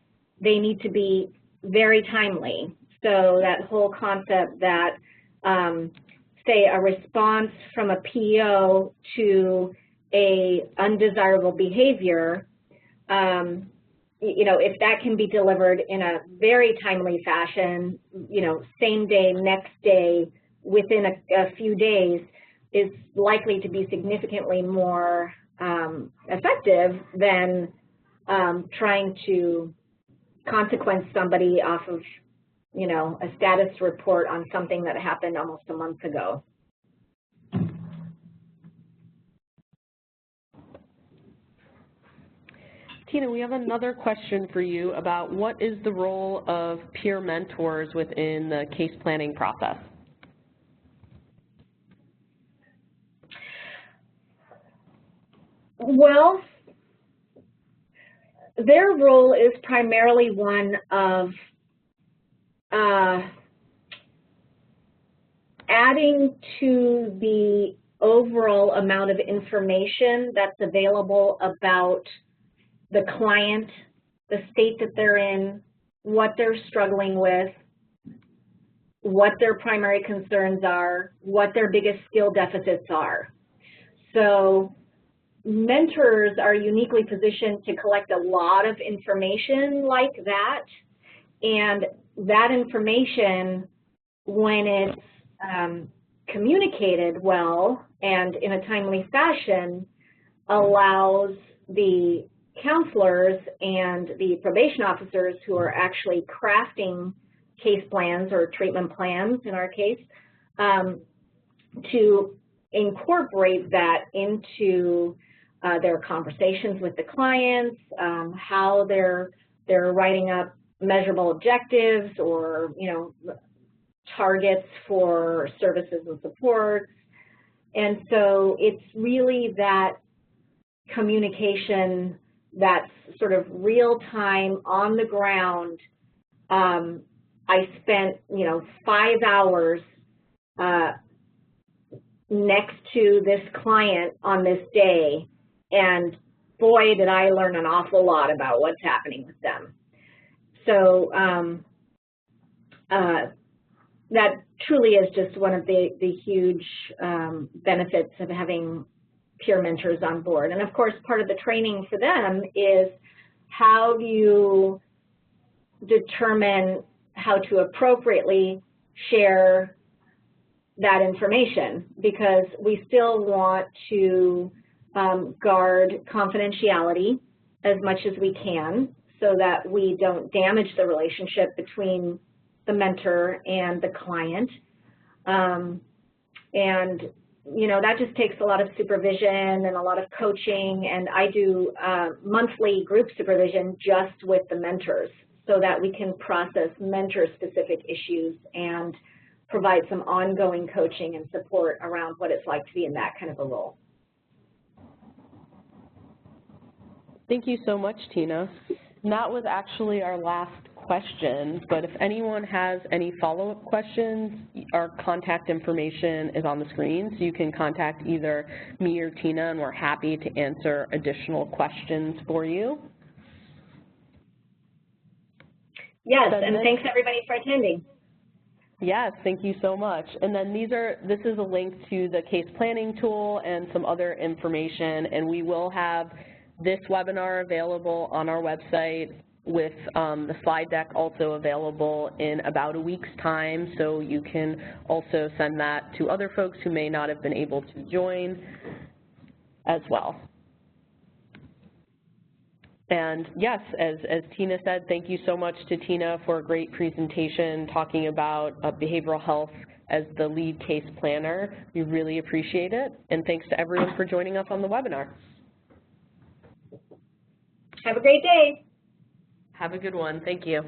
they need to be very timely. So that whole concept that say, a response from a PEO to a undesirable behavior, you know, if that can be delivered in a very timely fashion, you know, same day, next day, within a few days, is likely to be significantly more effective than trying to consequence somebody off of, you know, a status report on something that happened almost a month ago. Tina, we have another question for you about what is the role of peer mentors within the case planning process? Well, their role is primarily one of adding to the overall amount of information that's available about the client, the state that they're in, what they're struggling with, what their primary concerns are, what their biggest skill deficits are. So mentors are uniquely positioned to collect a lot of information like that, and that information, when it's communicated well and in a timely fashion, allows the counselors and the probation officers who are actually crafting case plans or treatment plans in our case to incorporate that into their conversations with the clients, how they're writing up measurable objectives or, you know, targets for services and supports. And so it's really that communication that's sort of real-time, on the ground. I spent, you know, 5 hours next to this client on this day, and boy, did I learn an awful lot about what's happening with them. So that truly is just one of the huge benefits of having peer mentors on board. And of course, part of the training for them is how do you determine how to appropriately share that information, because we still want to guard confidentiality as much as we can so that we don't damage the relationship between the mentor and the client. And you know, that just takes a lot of supervision and a lot of coaching, and I do monthly group supervision just with the mentors so that we can process mentor-specific issues and provide some ongoing coaching and support around what it's like to be in that kind of a role. Thank you so much, Tina. And that was actually our last question, but if anyone has any follow-up questions, our contact information is on the screen, so you can contact either me or Tina, and we're happy to answer additional questions for you. Yes, and thanks everybody for attending. Yes, thank you so much. And then this is a link to the case planning tool and some other information, and we will have this webinar available on our website with the slide deck also available in about a week's time, so you can also send that to other folks who may not have been able to join as well. And yes, as Tina said, thank you so much to Tina for a great presentation talking about behavioral health as the lead case planner. We really appreciate it, and thanks to everyone for joining us on the webinar. Have a great day. Have a good one. Thank you.